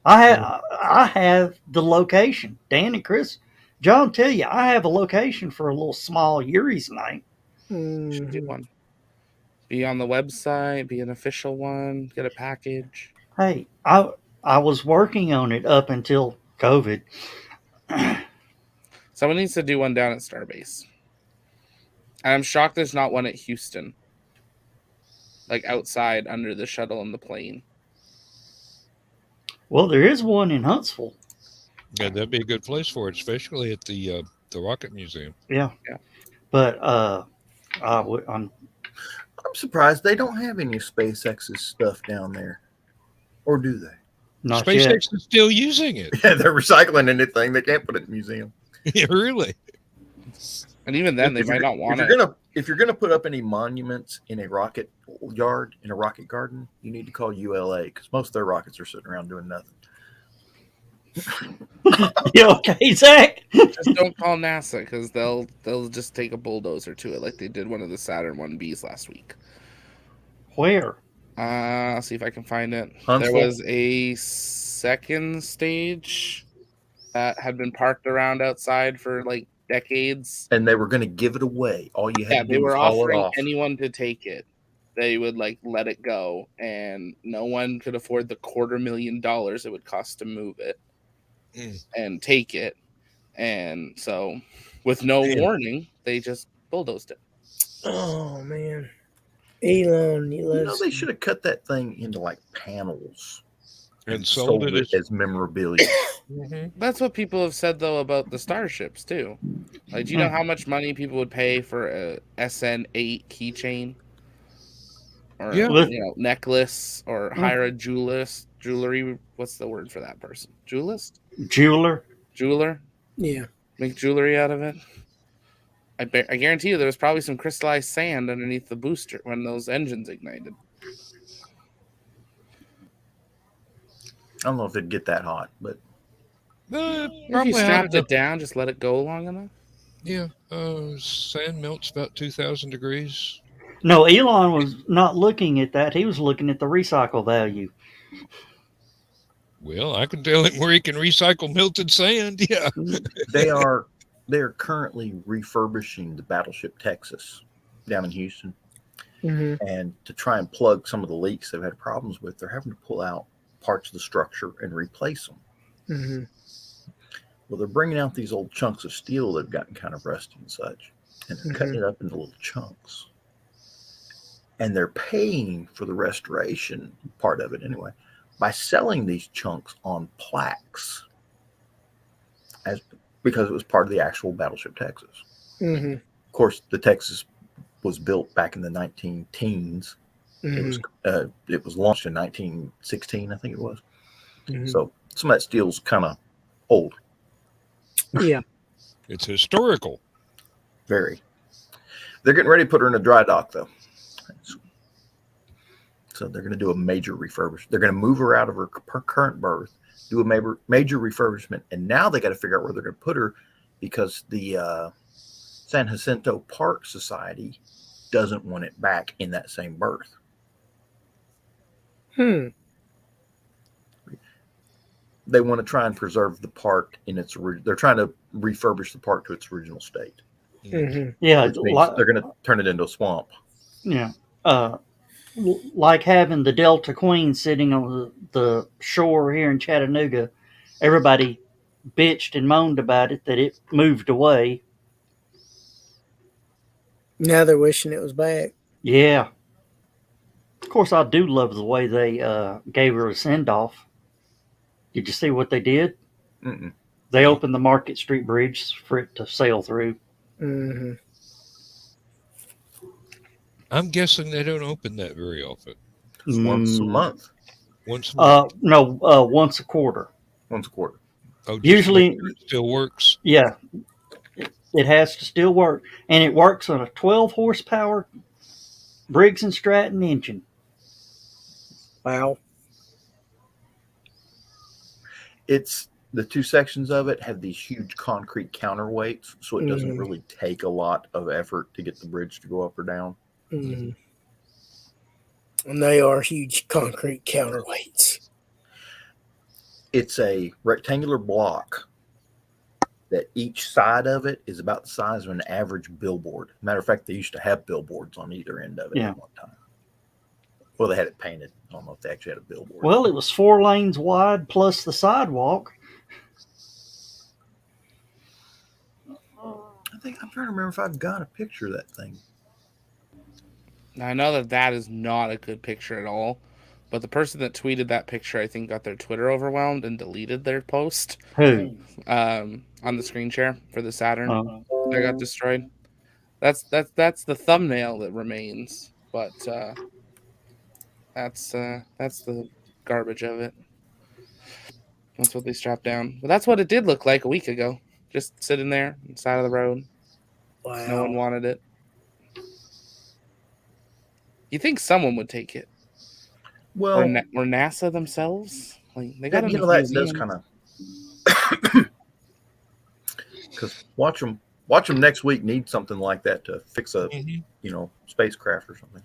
I have the location. Dan and Chris, John, tell you, I have a location for a little small Yuri's night. You should do mhm. one. Be on the website. Be an official one. Get a package. Hey, I was working on it up until COVID. Someone needs to do one down at Starbase. And I'm shocked there's not one at Houston, like outside under the shuttle and the plane. Well, there is one in Huntsville. Yeah, that'd be a good place for it, especially at the Rocket Museum. Yeah, Yeah. but I'm I'm surprised they don't have any SpaceX's stuff down there, or do they? not yet. SpaceX is still using it. Yeah, they're recycling anything. They can't put it in a museum. Yeah, really? And even then, they If might you're- not want if it. you're gonna if you're gonna put up any monuments in a rocket yard, in a rocket garden, you need to call ULA because most of their rockets are sitting around doing nothing. You okay, Zach? Just don't call NASA because they'll just take a bulldozer to it like they did one of the Saturn 1Bs last week. Where? I'll see if I can find it. Huntsville? There was a second stage that had been parked around outside for like decades. And they were gonna give it away. All you had Yeah, to they do was were haul it offering off. anyone to take it. They would like let it go, and no one could afford the $250,000 it would cost to move it and take it. And so, with no Man. warning, they just bulldozed it. Oh man, Elon, you You know, love they should have cut that thing into like panels And sold it as as memorabilia. That's what people have said though about the starships too. Like, do you know how much money people would pay for a SN8 keychain, or Yeah. necklace, or hire a jewelry? What's the word for that person? Jeweler. Yeah. Make jewelry out of it. I guarantee you, there was probably some crystallized sand underneath the booster when those engines ignited. I don't know if it'd get that hot, but If you Probably strapped hot it down, just let it go long enough. Yeah, sand melts about 2,000 degrees. No, Elon was not looking at that. He was looking at the recycle value. Well, I can tell him where he can recycle melted sand. Yeah. they're currently refurbishing the battleship Texas down in Houston. Hmm. And to try and plug some of the leaks they've had problems with, they're having to pull out parts of the structure and replace them. Hmm. Well, they're bringing out these old chunks of steel that have gotten kind of rusty and such, and they're cutting it up into little chunks. And they're paying for the restoration part of it anyway by selling these chunks on plaques, because it was part of the actual battleship Texas. Hmm. Of course, the Texas was built back in the 19 teens. It was launched in 1916, I think it was. Hmm. So some of that steel's kind of old, Yeah. It's historical. very. They're getting ready to put her in a dry dock, though. So they're going to do a major refurbish. They're going to move her out of her current berth, do a major refurbishment, and now they got to figure out where they're going to put her, because the San Jacinto Park Society doesn't want it back in that same berth. They want to try and preserve the park in its original. They're trying to refurbish the park to its original state. Hmm. Yeah, Which means they're going to turn it into a swamp. yeah. Like having the Delta Queen sitting on the shore here in Chattanooga. Everybody bitched and moaned about it, that it moved away. Now they're wishing it was back. Yeah. Of course, I do love the way they gave her a send off. Did you see what they did? Mm-mm. They opened the Market Street Bridge for it to sail through. Hmm. I'm guessing they don't open that very often. It's once a month, Once a month. No, once a quarter. once a quarter. Oh, just usually- make sure it still works. Yeah. It has to still work. And it works on a 12 horsepower Briggs and Stratton engine. Wow. It's the two sections of it have these huge concrete counterweights, so it doesn't Mhm. really take a lot of effort to get the bridge to go up or down. Mm. And they are huge concrete counterweights. It's a rectangular block that each side of it is about the size of an average billboard. Matter of fact, they used to have billboards on either end of it Yeah. at one time. Well, they had it painted. I don't know if they actually had a billboard. Well, it was 4 lanes wide plus the sidewalk. I'm trying to remember if I've got a picture of that thing. Now, I know that is not a good picture at all, but the person that tweeted that picture, I think, got their Twitter overwhelmed and deleted their post Who? on the screen share for the Saturn Uh, that got destroyed. That's the thumbnail that remains, but that's the garbage of it. That's what they strapped down. But that's what it did look like a week ago, just sitting there on the side of the road. Wow. No one wanted it. You think someone would take it, Well, or NASA themselves? Like they got that, enough that does museums. kind of because watch them next week need something like that to fix a spacecraft or something.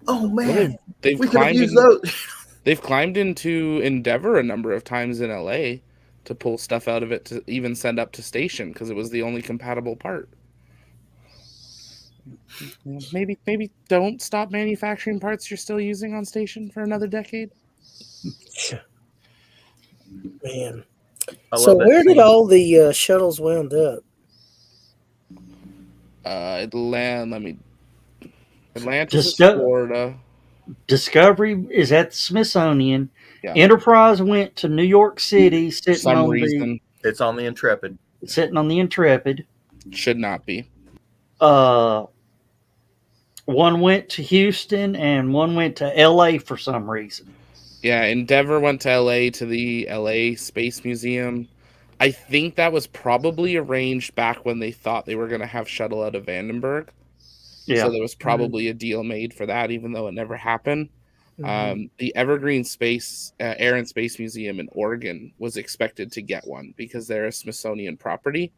Oh man, they've we could have climbed used in, those. They've climbed into Endeavour a number of times in LA to pull stuff out of it to even send up to station because it was the only compatible part. Maybe don't stop manufacturing parts you're still using on station for another decade. Man. I So love that where did scene. all the shuttles wound up? Atlantis is Disco- Florida. Discovery is at the Smithsonian. Yeah. Enterprise went to New York City, For some reason, It's on the Intrepid. sitting on the Intrepid. should not be. One went to Houston and one went to LA for some reason. Yeah, Endeavour went to LA to the LA Space Museum. I think that was probably arranged back when they thought they were going to have shuttle out of Vandenberg. Yeah. So there was probably a deal made for that, even though it never happened. Mhm. The Evergreen Space Air and Space Museum in Oregon was expected to get one because they're a Smithsonian property,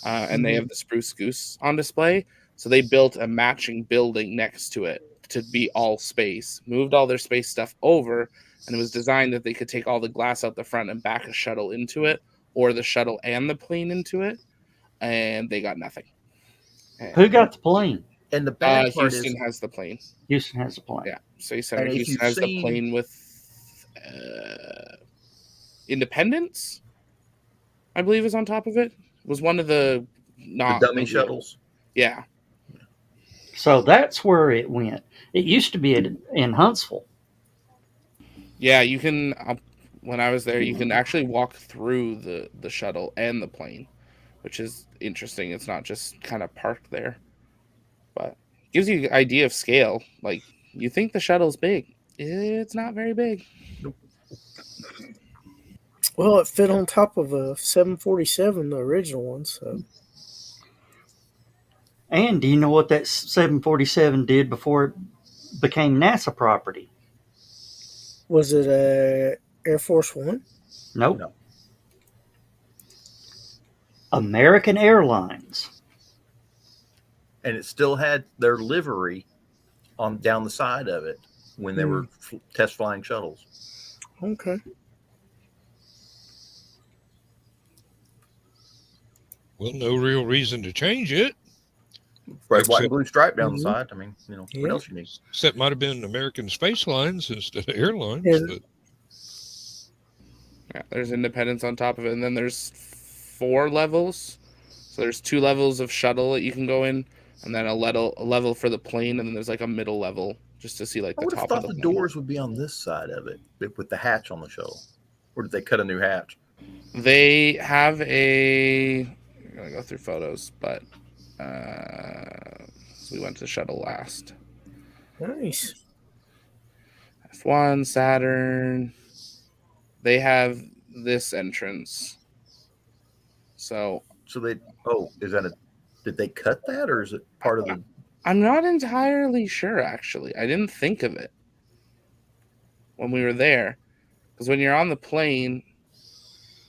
and they have the spruce goose on display. So they built a matching building next to it to be all space, moved all their space stuff over, and it was designed that they could take all the glass out the front and back a shuttle into it, or the shuttle and the plane into it, and they got nothing. Who got the plane? And the bad part Houston is has the plane. Houston has a plane. Yeah, Space Center. And if Houston you've has the seen- plane with Independence, I believe, is on top of it. Was one of the not the dummy real- shuttles. Yeah, So that's where it went. It used to be in Huntsville. yeah. You can. When I was there, you can actually walk through the shuttle and the plane, which is interesting. It's not just kind of parked there, but gives you an idea of scale. Like you think the shuttle's big, it's not very big. Well, it fit on top of a 747, the original one. So And do you know what that 747 did before it became NASA property? was it Air Force One? Nope. No. American Airlines. And it still had their livery on down the side of it when they were test flying shuttles. Okay. Well, no real reason to change it. Red, white, and Except- blue stripe down the Mhm. side. I mean, what Yeah. else you need? Except might have been American Space Lines instead of airlines. Yeah. But Yeah, there's Independence on top of it, and then there's 4 levels. So there's 2 levels of shuttle that you can go in, and then a level for the plane, and then there's like a middle level just to see like I the would have top of thought the the plane. doors would be on this side of it with the hatch on the shuttle. Or did they cut a new hatch? They have a. I'm gonna go through photos, but so we went to shuttle last. Nice. F1, Saturn. They have this entrance. So Is that did they cut that or is it part of the? I'm not entirely sure, actually. I didn't think of it. when we were there. Because when you're on the plane,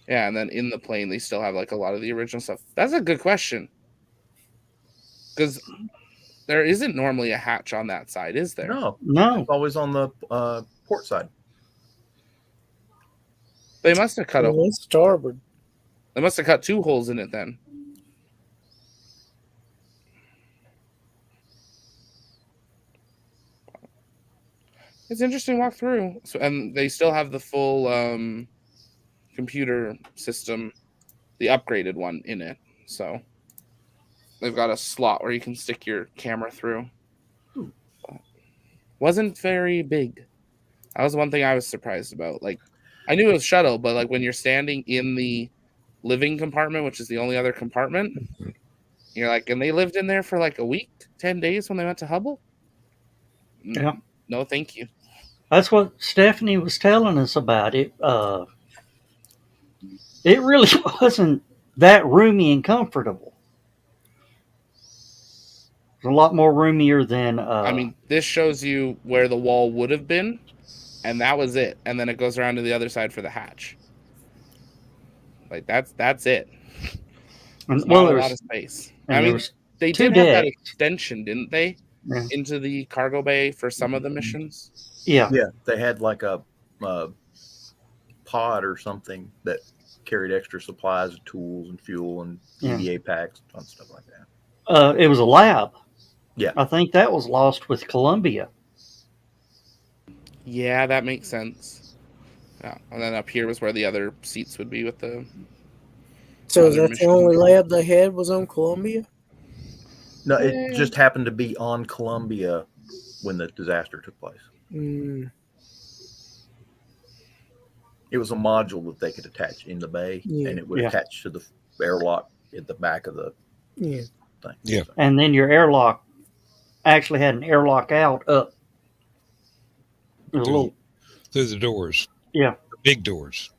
yeah, and then in the plane, they still have like a lot of the original stuff. That's a good question. Because there isn't normally a hatch on that side, is there? No, No. it's always on the port side. They must have cut Well, it's starboard. They must have cut 2 holes in it then. It's interesting to walk through. So, and they still have the full computer system, the upgraded one in it. So they've got a slot where you can stick your camera through. Wasn't very big. That was one thing I was surprised about. Like, I knew it was shuttle, but like when you're standing in the living compartment, which is the only other compartment, you're like, and they lived in there for like a week, 10 days when they went to Hubble? Yeah. No, thank you. That's what Stephanie was telling us about it. It really wasn't that roomy and comfortable. It's a lot more roomier than. I mean, this shows you where the wall would have been, and that was it. And then it goes around to the other side for the hatch. Like that's it. There's not a lot of space. I mean, they did have that extension, didn't they? Yeah. Into the cargo bay for some of the missions. Yeah. Yeah, they had like a pod or something that carried extra supplies, tools, and fuel, and EVA packs, and stuff like that. It was a lab. Yeah, I think that was lost with Columbia. Yeah, that makes sense. Yeah, and then up here was where the other seats would be with the. So is that the only lab they had was on Columbia? No, it just happened to be on Columbia when the disaster took place. Mm. It was a module that they could attach in the bay, and it would attach to the airlock at the back of the thing. Yeah. And then your airlock actually had an airlock out up. Through the doors. Yeah. The big doors.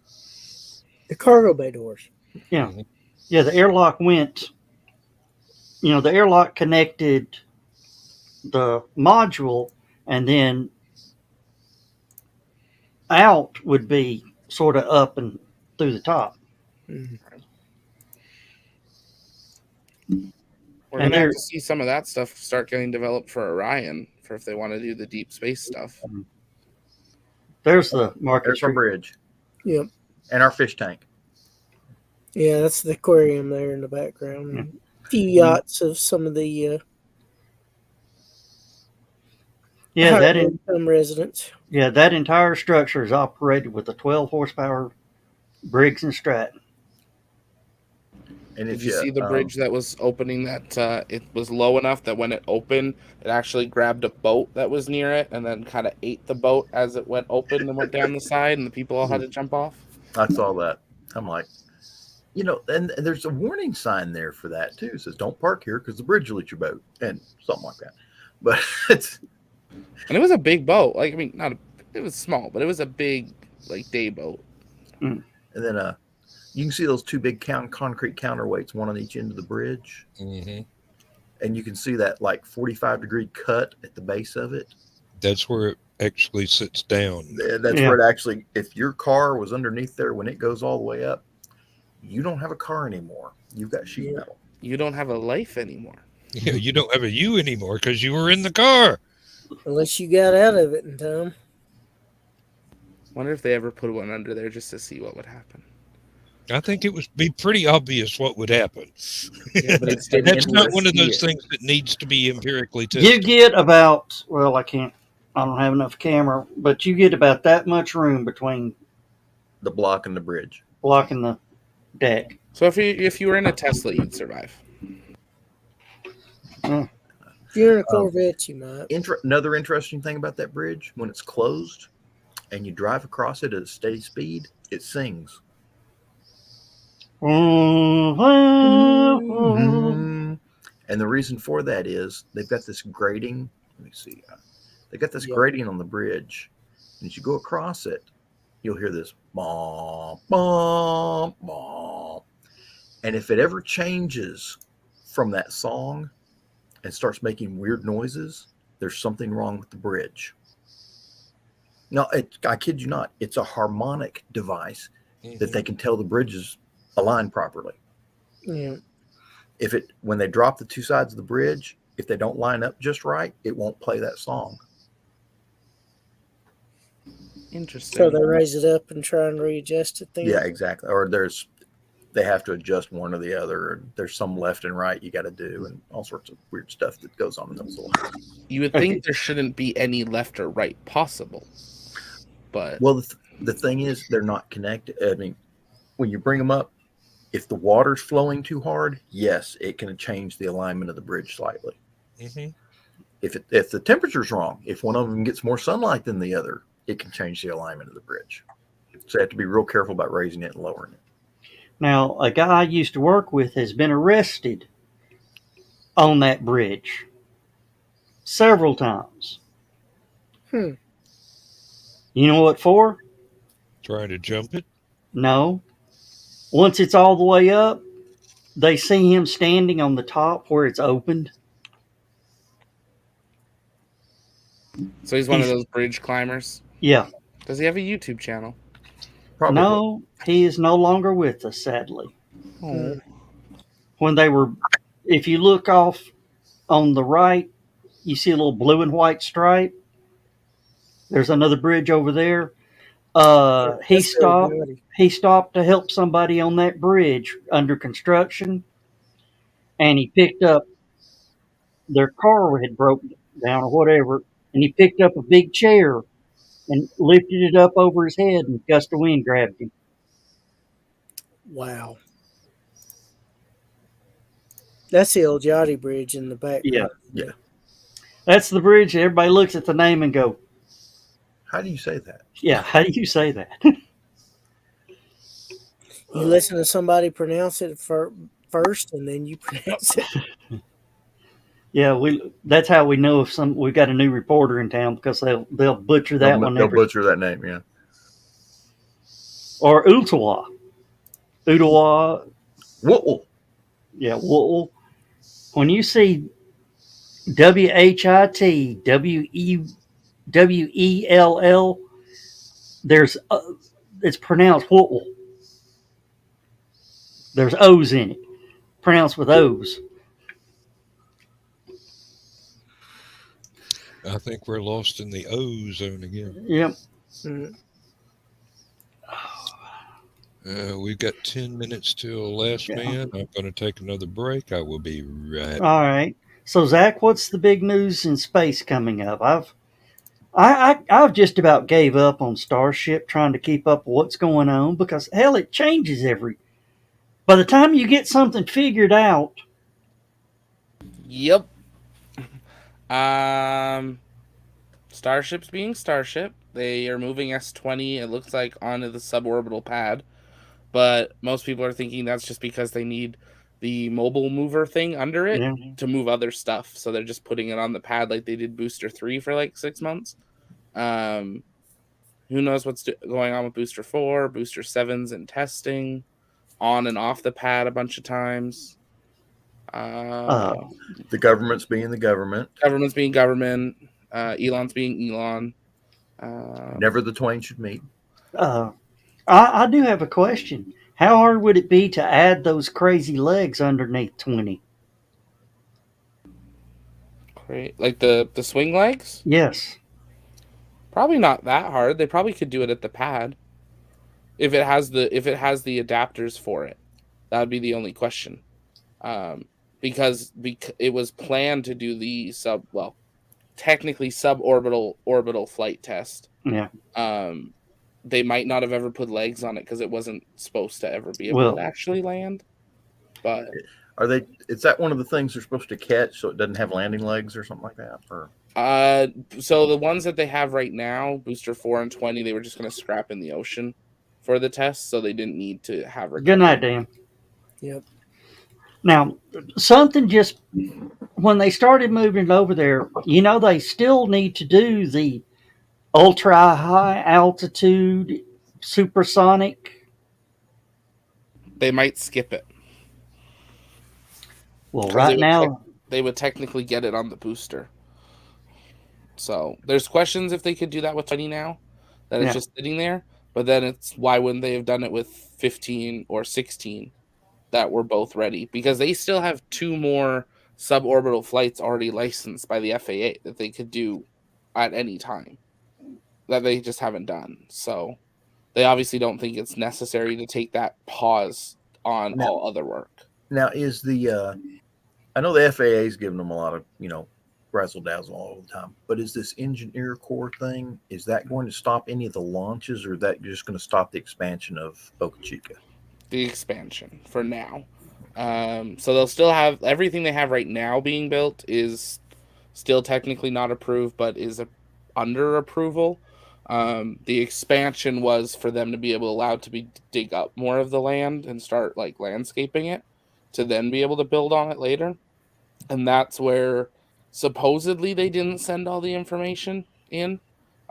The cargo bay doors. Yeah. Mm-hmm. Yeah, the airlock went, the airlock connected the module, and then out would be sort of up and through the top. Mm-hmm. We're going to have to see some of that stuff start getting developed for Orion, for if they want to do the deep space stuff. There's the market. There's our bridge. Yep. And our fish tank. Yeah, that's the aquarium there in the background. Yeah. A few yachts of some of the some residents. Yeah, that entire structure is operated with a 12 horsepower Briggs and Stratton. And did you see the bridge that was opening? That it was low enough that when it opened, it actually grabbed a boat that was near it and then kind of ate the boat as it went open and went down the side, and the people all had to jump off. I saw that. I'm like, and there's a warning sign there for that too. It says, "Don't park here because the bridge will eat your boat," and something like that. But and it was a big boat. Like, I mean, it was small, but it was a big day boat. And then you can see those 2 big concrete counterweights, one on each end of the bridge. Mm-hmm. And you can see that 45-degree cut at the base of it. That's where it actually sits down. That's where it actually, if your car was underneath there when it goes all the way up, you don't have a car anymore. You've got sheet metal. You don't have a life anymore. Yeah, you don't have a you anymore because you were in the car. Unless you got out of it in time. Wonder if they ever put one under there just to see what would happen. I think it would be pretty obvious what would happen. Yeah, but that's not one of those things that needs to be empirically tested. You get about, I don't have enough camera, but you get about that much room between the block and the bridge. Block and the deck. So if you were in a Tesla, you'd survive. If you're in a Corvette, you might. Another interesting thing about that bridge, when it's closed and you drive across it at a steady speed, it sings. Mm-hmm. And the reason for that is they've got this grating. Let me see. They got this grating on the bridge. And as you go across it, you'll hear this bom, bom, bom. And if it ever changes from that song and starts making weird noises, there's something wrong with the bridge. No, I kid you not. It's a harmonic device that Mhm. they can tell the bridges aligned properly. Yeah. When they drop the two sides of the bridge, if they don't line up just right, it won't play that song. So Interesting. they raise it up and try and readjust it then. Yeah, exactly. Or they have to adjust one or the other. Or there's some left and right you got to do, and all sorts of weird stuff that goes on in those little. You would think there shouldn't be any left or right possible, but Well, the thing is, they're not connected. I mean, when you bring them up, if the water's flowing too hard, yes, it can change the alignment of the bridge slightly. Mhm. If the temperature's wrong, if one of them gets more sunlight than the other, it can change the alignment of the bridge. So you have to be real careful about raising it and lowering it. Now, a guy I used to work with has been arrested on that bridge several times. Hmm. You know what for? Trying to jump it. No. Once it's all the way up, they see him standing on the top where it's opened. so he's one of those bridge climbers. Yeah. Does he have a YouTube channel? Probably. No, he is no longer with us, sadly. Oh, When they were, if you look off on the right, you see a little blue and white stripe. There's another bridge over there. He Let's go, stopped. Johnny. He stopped to help somebody on that bridge under construction, and he picked up their car had broken down or whatever, and he picked up a big chair and lifted it up over his head, and a gust of wind grabbed him. Wow. That's the old Jotty Bridge in the background. Yeah. That's the bridge. Everybody looks at the name and go, How do you say that? "Yeah, how do you say that?" You listen to somebody pronounce it first, and then you pronounce it. Yeah, that's how we know if we've got a new reporter in town, because they'll butcher that one. They'll butcher that name, yeah. Or Ooltewah. Ooltewah. Whoa. Yeah, Wool. When you see WHIT, WELL, there's it's pronounced Wool. There's O's in it, pronounced with O's. I think we're lost in the O zone again. Yep. Mm. We've got 10 minutes till last man. I'm going to take another break. I will be right. All right. So Zach, what's the big news in space coming up? I've just about gave up on Starship trying to keep up with what's going on, because hell, it changes by the time you get something figured out. yep. Starship's being Starship. They are moving S20, it looks like, onto the suborbital pad. But most people are thinking that's just because they need the mobile mover thing under it to move other stuff. So they're just putting it on the pad like they did Booster 3 for like 6 months. Who knows what's going on with Booster 4, Booster 7's in testing, on and off the pad a bunch of times. The government's being the government. Government's being government. Elon's being Elon. Never the twain should meet. I do have a question. How hard would it be to add those crazy legs underneath 20? Great. Like the swing legs? Yes. Probably not that hard. They probably could do it at the pad. If it has the adapters for it. That would be the only question. Because it was planned to do the technically suborbital flight test. Yeah. They might not have ever put legs on it because it wasn't supposed to ever be able to actually land. But is that one of the things they're supposed to catch so it doesn't have landing legs or something like that? Or so the ones that they have right now, Booster 4 and 20, they were just going to scrap in the ocean for the test, so they didn't need to have recovery. Good night, Dan. Yep. Now, something just when they started moving it over there, they still need to do the ultra high altitude supersonic. They might skip it. Well, right now they would technically get it on the booster. So there's questions if they could do that with 20 now. that it's just sitting there. But then it's why wouldn't they have done it with 15 or 16 that were both ready? Because they still have 2 more suborbital flights already licensed by the FAA that they could do at any time that they just haven't done. So they obviously don't think it's necessary to take that pause on all other work. Now, is the I know the FAA is giving them a lot of razzle dazzle all the time, but is this engineer core thing, is that going to stop any of the launches, or is that just going to stop the expansion of Boca Chica? The expansion for now. So they'll still have everything they have right now being built is still technically not approved, but is under approval. The expansion was for them to be allowed to dig up more of the land and start like landscaping it to then be able to build on it later. And that's where supposedly they didn't send all the information in.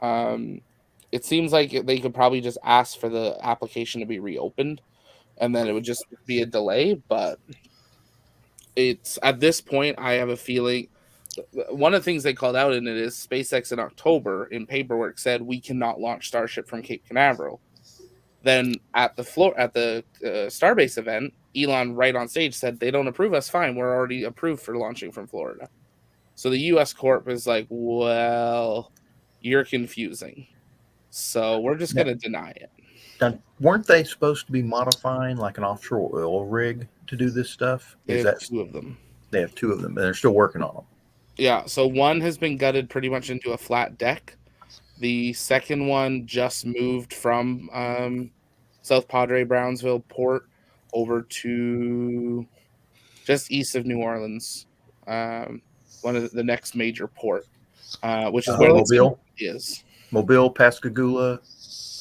It seems like they could probably just ask for the application to be reopened, and then it would just be a delay. But it's at this point, I have a feeling one of the things they called out in it is SpaceX in October in paperwork said we cannot launch Starship from Cape Canaveral. Then at the Starbase event, Elon right on stage said they don't approve us. Fine, we're already approved for launching from Florida. So the U.S. Corp is like, well, you're confusing. So we're just going to deny it. Now, weren't they supposed to be modifying like an offshore oil rig to do this stuff? They have 2 of them. They have 2 of them, and they're still working on them. Yeah, so one has been gutted pretty much into a flat deck. The second one just moved from South Padre, Brownsville port over to just east of New Orleans, one of the next major port, which is where Mobile is. Mobile, Pascagoula.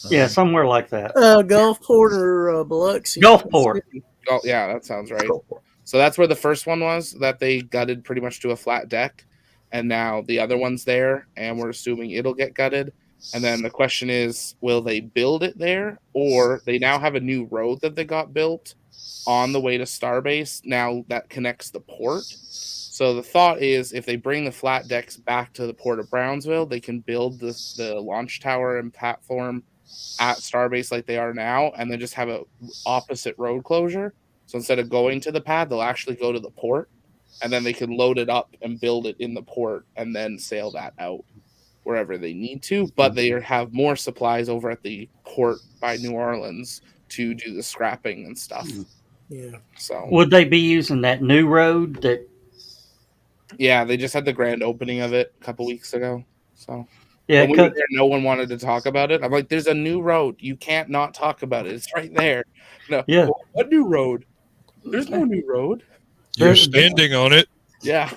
Yeah, somewhere like that. Gulfport or Biloxi. Gulfport. Oh, yeah, that sounds right. So that's where the first one was that they gutted pretty much to a flat deck. And now the other one's there, and we're assuming it'll get gutted. And then the question is, will they build it there? Or they now have a new road that they got built on the way to Starbase now that connects the port. So the thought is if they bring the flat decks back to the port of Brownsville, they can build the launch tower and platform at Starbase like they are now, and then just have a opposite road closure. So instead of going to the pad, they'll actually go to the port, and then they can load it up and build it in the port and then sail that out wherever they need to. But they have more supplies over at the port by New Orleans to do the scrapping and stuff. Yeah. So would they be using that new road that? Yeah, they just had the grand opening of it a couple weeks ago. So Yeah, when we were there, no one wanted to talk about it. I'm like, there's a new road. You can't not talk about it. It's right there. No, yeah. What new road? There's no new road. You're standing on it. Yeah.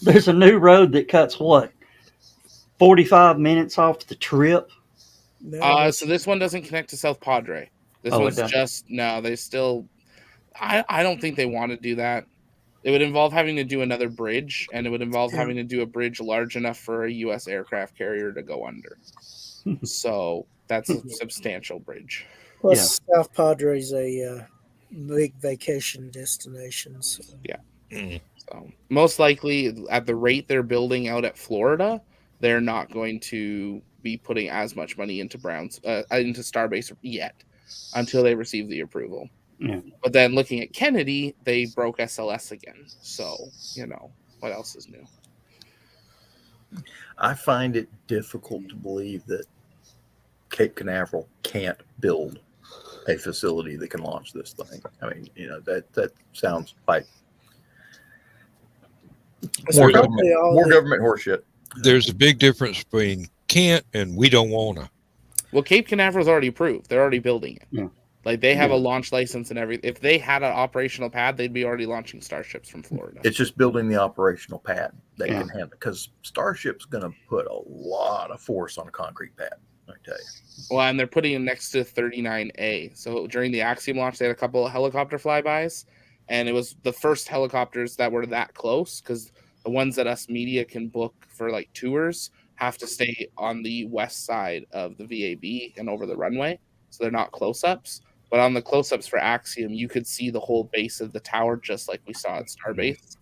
There's a new road that cuts what? 45 minutes off the trip? No, So this one doesn't connect to South Padre. This Oh, it one's doesn't. just no. They still. I don't think they want to do that. It would involve having to do another bridge, and it would involve having to do a bridge large enough for a U.S. aircraft carrier to go under. So that's a substantial bridge. plus South Padre's a big vacation destination. So. Yeah. Mm. So most likely, at the rate they're building out at Florida, they're not going to be putting as much money into into Starbase yet until they receive the approval. Yeah. But then looking at Kennedy, they broke SLS again. So, what else is new? I find it difficult to believe that Cape Canaveral can't build a facility that can launch this thing. I mean, that sounds like more government horseshit. There's a big difference between can't and we don't wanna. Well, Cape Canaveral's already approved. They're already building it. Yeah. Like they have a launch license and everything. If they had an operational pad, they'd be already launching Starships from Florida. It's just building the operational pad that can handle it, because Starship's going to put a lot of force on a concrete pad. I tell you. Well, and they're putting it next to 39A. So during the Axiom launch, they had a couple of helicopter flybys, and it was the first helicopters that were that close, because the ones that us media can book for like tours have to stay on the west side of the VAB and over the runway, so they're not close-ups. But on the close-ups for Axiom, you could see the whole base of the tower, just like we saw at Starbase.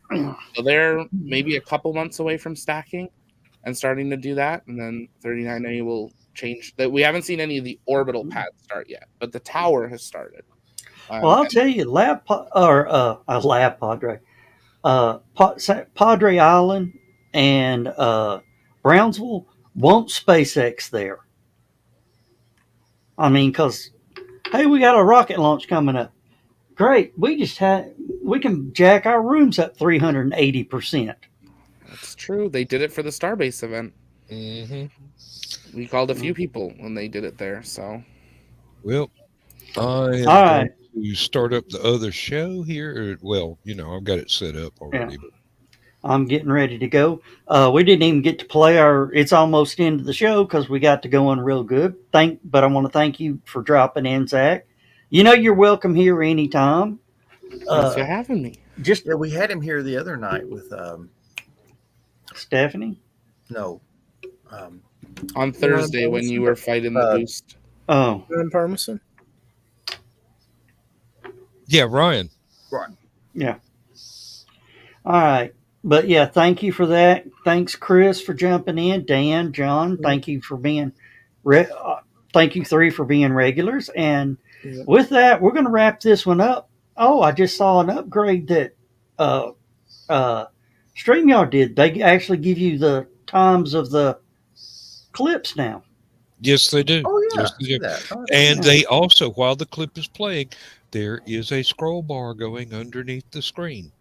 So they're maybe a couple months away from stacking, and starting to do that, and then 39A will change. That we haven't seen any of the orbital pads start yet, but the tower has started. Well, I'll tell you, Lab Padre, Padre Island and Brownsville won't SpaceX there. I mean, because hey, we got a rocket launch coming up. Great, we can jack our rooms up 380%. That's true. They did it for the Starbase event. Mm-hmm. We called a few people when they did it there. So, Well, I am All going right. to start up the other show here. Well, I've got it set up already. Yeah. I'm getting ready to go. We didn't even get to play it's almost into the show because we got to going real good. But I want to thank you for dropping in, Zach. You're welcome here anytime. thanks for having me. Yeah, we had him here the other night with Stephanie. no, On Thursday when you were fighting the boost. Oh, Ryan Parmesan. Yeah, Ryan. right. yeah. All right. But yeah, thank you for that. Thanks, Chris, for jumping in. Dan, John, thank you for being. Thank you three for being regulars. And with that, we're going to wrap this one up. Oh, I just saw an upgrade that StreamYard did. They actually give you the times of the clips now. Yes, they do. Oh yeah, Yes, they do. that. Oh, And they also, while the clip is playing, there is a scroll bar going underneath the screen.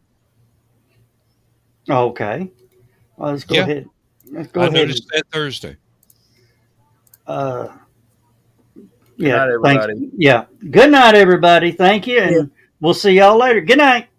Okay. Well, let's go ahead. Let's go I ahead. noticed that Thursday. Yeah. Good night, everybody. Yeah. Good night, everybody. Thank you, and we'll see y'all later. Good night.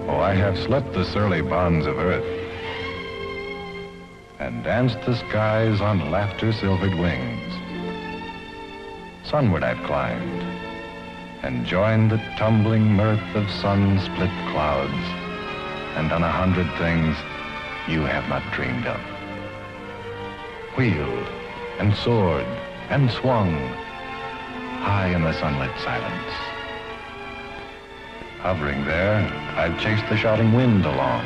I have slept the surly bonds of earth and danced the skies on laughter-silvered wings. Sunward I've climbed and joined the tumbling mirth of sun-split clouds and done 100 things you have not dreamed of. Wheeled and soared and swung high in the sunlit silence. Hovering there, I've chased the shouting wind along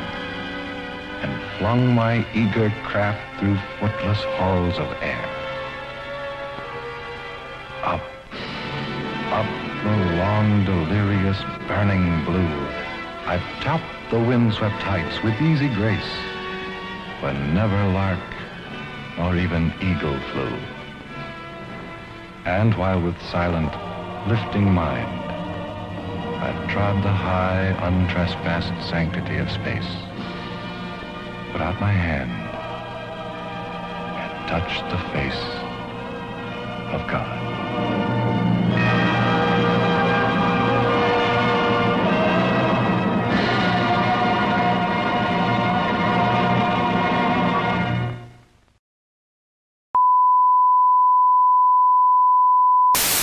and flung my eager craft through footless halls of air. Up, up the long, delirious, burning blue, I've topped the windswept heights with easy grace, when never lark nor even eagle flew. And while with silent, lifting mind, I've trod the high, untrespassed sanctity of space, put out my hand and touched the face of God.